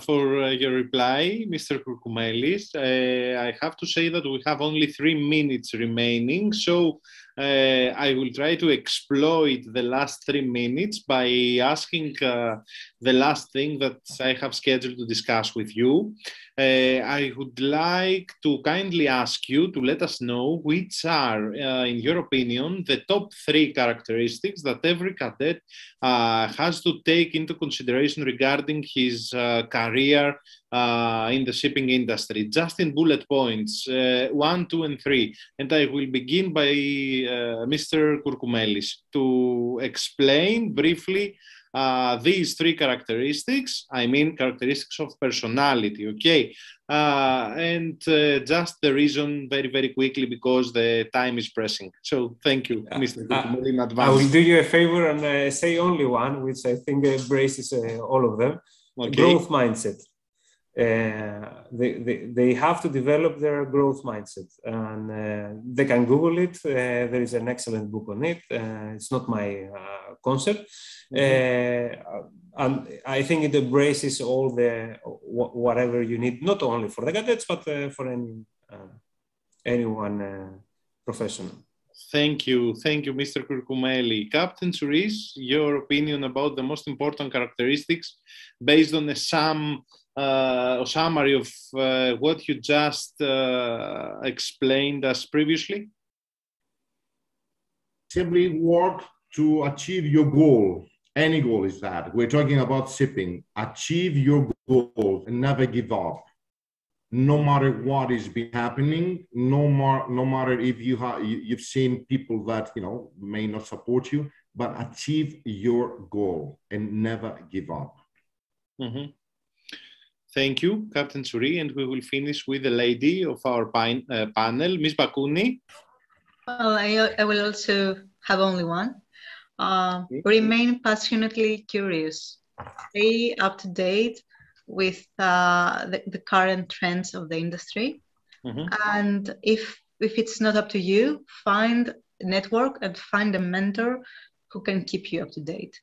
for your reply, Mr. Kourkoumelis. I have to say that we have only 3 minutes remaining, so I will try to exploit the last 3 minutes by asking the last thing that I have scheduled to discuss with you. I would like to kindly ask you to let us know which are, in your opinion, the top 3 characteristics that every cadet has to take into consideration regarding his career in the shipping industry, just in bullet points, 1, 2, and 3. And I will begin by Mr. Kourkoumelis to explain briefly these 3 characteristics, I mean characteristics of personality, okay? And just the reason very, very quickly because the time is pressing. So thank you, Mr. Kourkoumelis, in advance. I will do you a favor and say only one, which I think embraces all of them. Okay. Growth mindset. They have to develop their growth mindset, and they can Google it. There is an excellent book on it. It's not my concept. And I think it embraces all the whatever you need, not only for the cadets, but for anyone professional. Thank you, Mr. Kourkoumelis. Captain Souris, your opinion about the most important characteristics based on a summary of what you just explained us previously? Simply work to achieve your goal. Any goal is that. We're talking about shipping. Achieve your goal and never give up. No matter what is been happening, no matter if you've seen people that may not support you, but achieve your goal and never give up. Mm-hmm. Thank you, Captain Souris, and we will finish with the lady of our panel, Ms. Bakouni. Well, I will also have only one. Remain passionately curious. Stay up to date with the current trends of the industry. Mm-hmm. And if it's not up to you, find a network and find a mentor who can keep you up to date.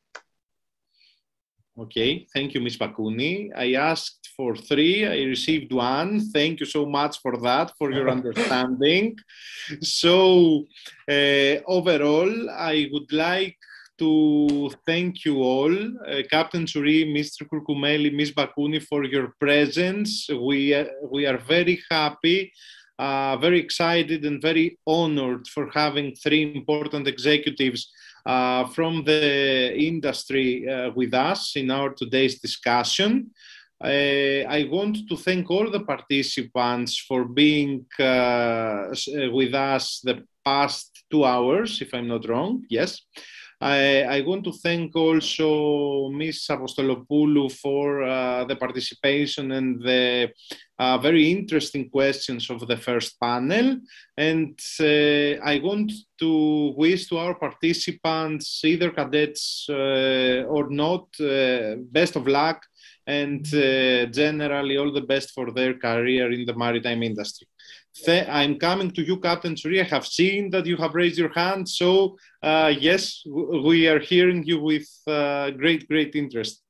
Okay, thank you, Ms. Bakouni. I asked for 3, I received 1. Thank you so much for that, for your understanding. So, overall, I would like to thank you all, Captain Souris, Mr. Kourkoumelis, Ms. Bakouni, for your presence. We are very happy, very excited, and very honored for having 3 important executives from the industry with us in our today's discussion. I want to thank all the participants for being with us the past 2 hours, if I'm not wrong. Yes. I want to thank also Ms. Apostolopoulou for the participation and the very interesting questions of the first panel. And I want to wish to our participants, either cadets or not, best of luck and generally all the best for their career in the maritime industry. I'm coming to you, Captain Souris. I have seen that you have raised your hand. So, yes, we are hearing you with great interest.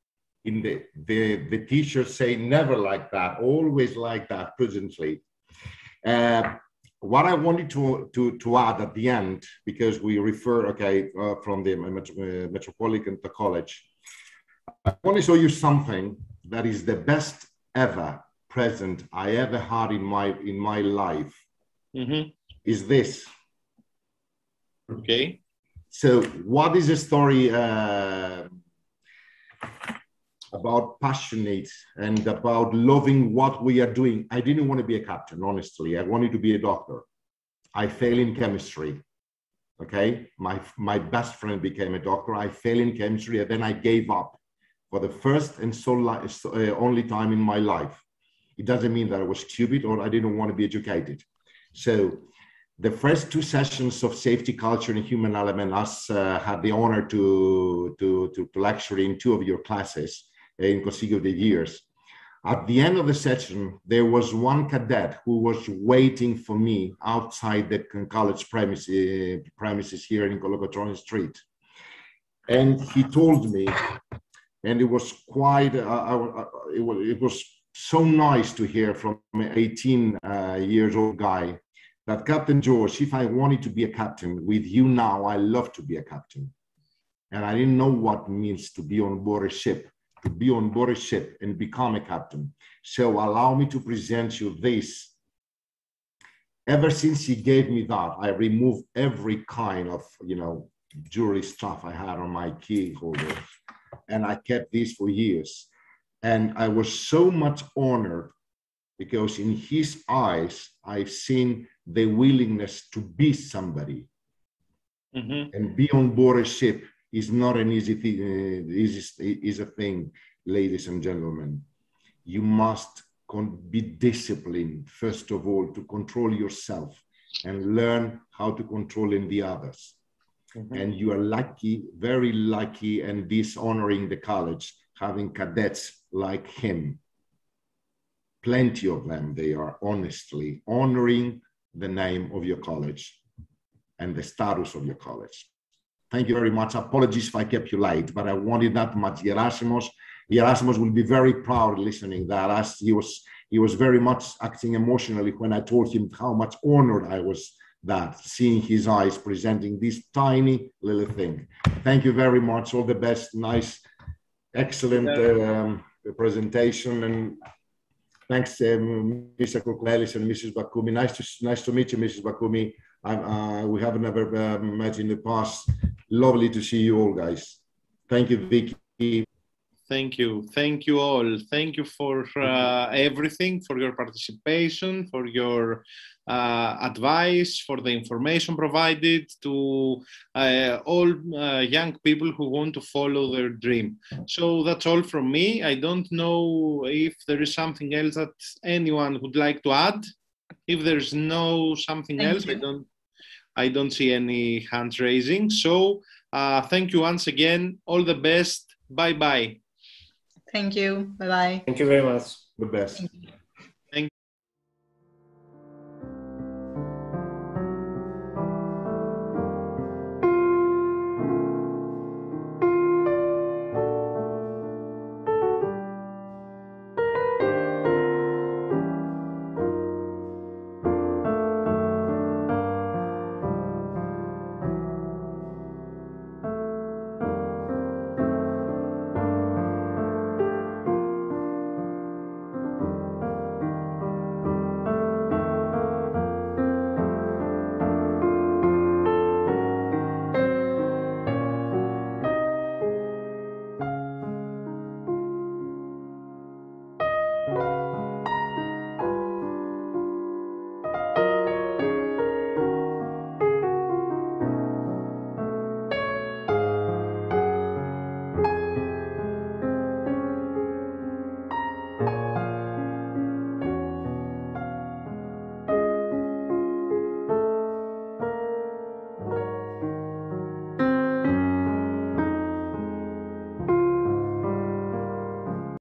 In the teachers say never like that, always like that, presently. What I wanted to add at the end, because we refer, from the Metropolitan College, I want to show you something that is the best ever present I ever had in my life. Mm-hmm. Is this. Okay. So what is the story about passionate and about loving what we are doing? I didn't want to be a captain, honestly. I wanted to be a doctor. I failed in chemistry. Okay, my best friend became a doctor. I failed in chemistry, and then I gave up for the first and only time in my life. It doesn't mean that I was stupid or I didn't want to be educated. So The first two sessions of safety culture and human element, us had the honor to lecture in two of your classes in consecutive years. At the end of the session, there was one cadet who was waiting for me outside the college premises here in Kolokotroni Street. And he told me, and it was quite, it was so nice to hear from an 18 years old guy that, Captain George, if I wanted to be a captain with you now, I love to be a captain. And I didn't know what it means to be on board a ship, to be on board a ship and become a captain. So allow me to present you this. Ever since he gave me that, I removed every kind of, jewelry stuff I had on my key holder. And I kept this for years. And I was so much honored because in his eyes, I've seen the willingness to be somebody. Mm-hmm. And be on board a ship is not an easy thing, ladies and gentlemen. You must be disciplined, first of all, to control yourself and learn how to control in the others. Mm-hmm. And you are lucky, very lucky, and dishonoring the college, having cadets like him. Plenty of them, they are honestly honoring the name of your college and the status of your college. Thank you very much. Apologies if I kept you late, but I wanted that much. Gerasimos will be very proud listening that, as he was very much acting emotionally when I told him how much honored I was that, seeing his eyes presenting this tiny little thing. Thank you very much. All the best. Nice, excellent presentation. And thanks, Mr. Kouklelis and Mrs. Bakumi. Nice to meet you, Mrs. Bakumi. We have never met in the past. Lovely to see you all, guys. Thank you, Vicky. Thank you. Thank you all. Thank you for everything, for your participation, for your advice, for the information provided to all young people who want to follow their dream. So that's all from me. I don't know if there is something else that anyone would like to add. If there's something else, I don't see any hands raising. So thank you once again. All the best. Bye-bye. Thank you. Bye-bye. Thank you very much. The best.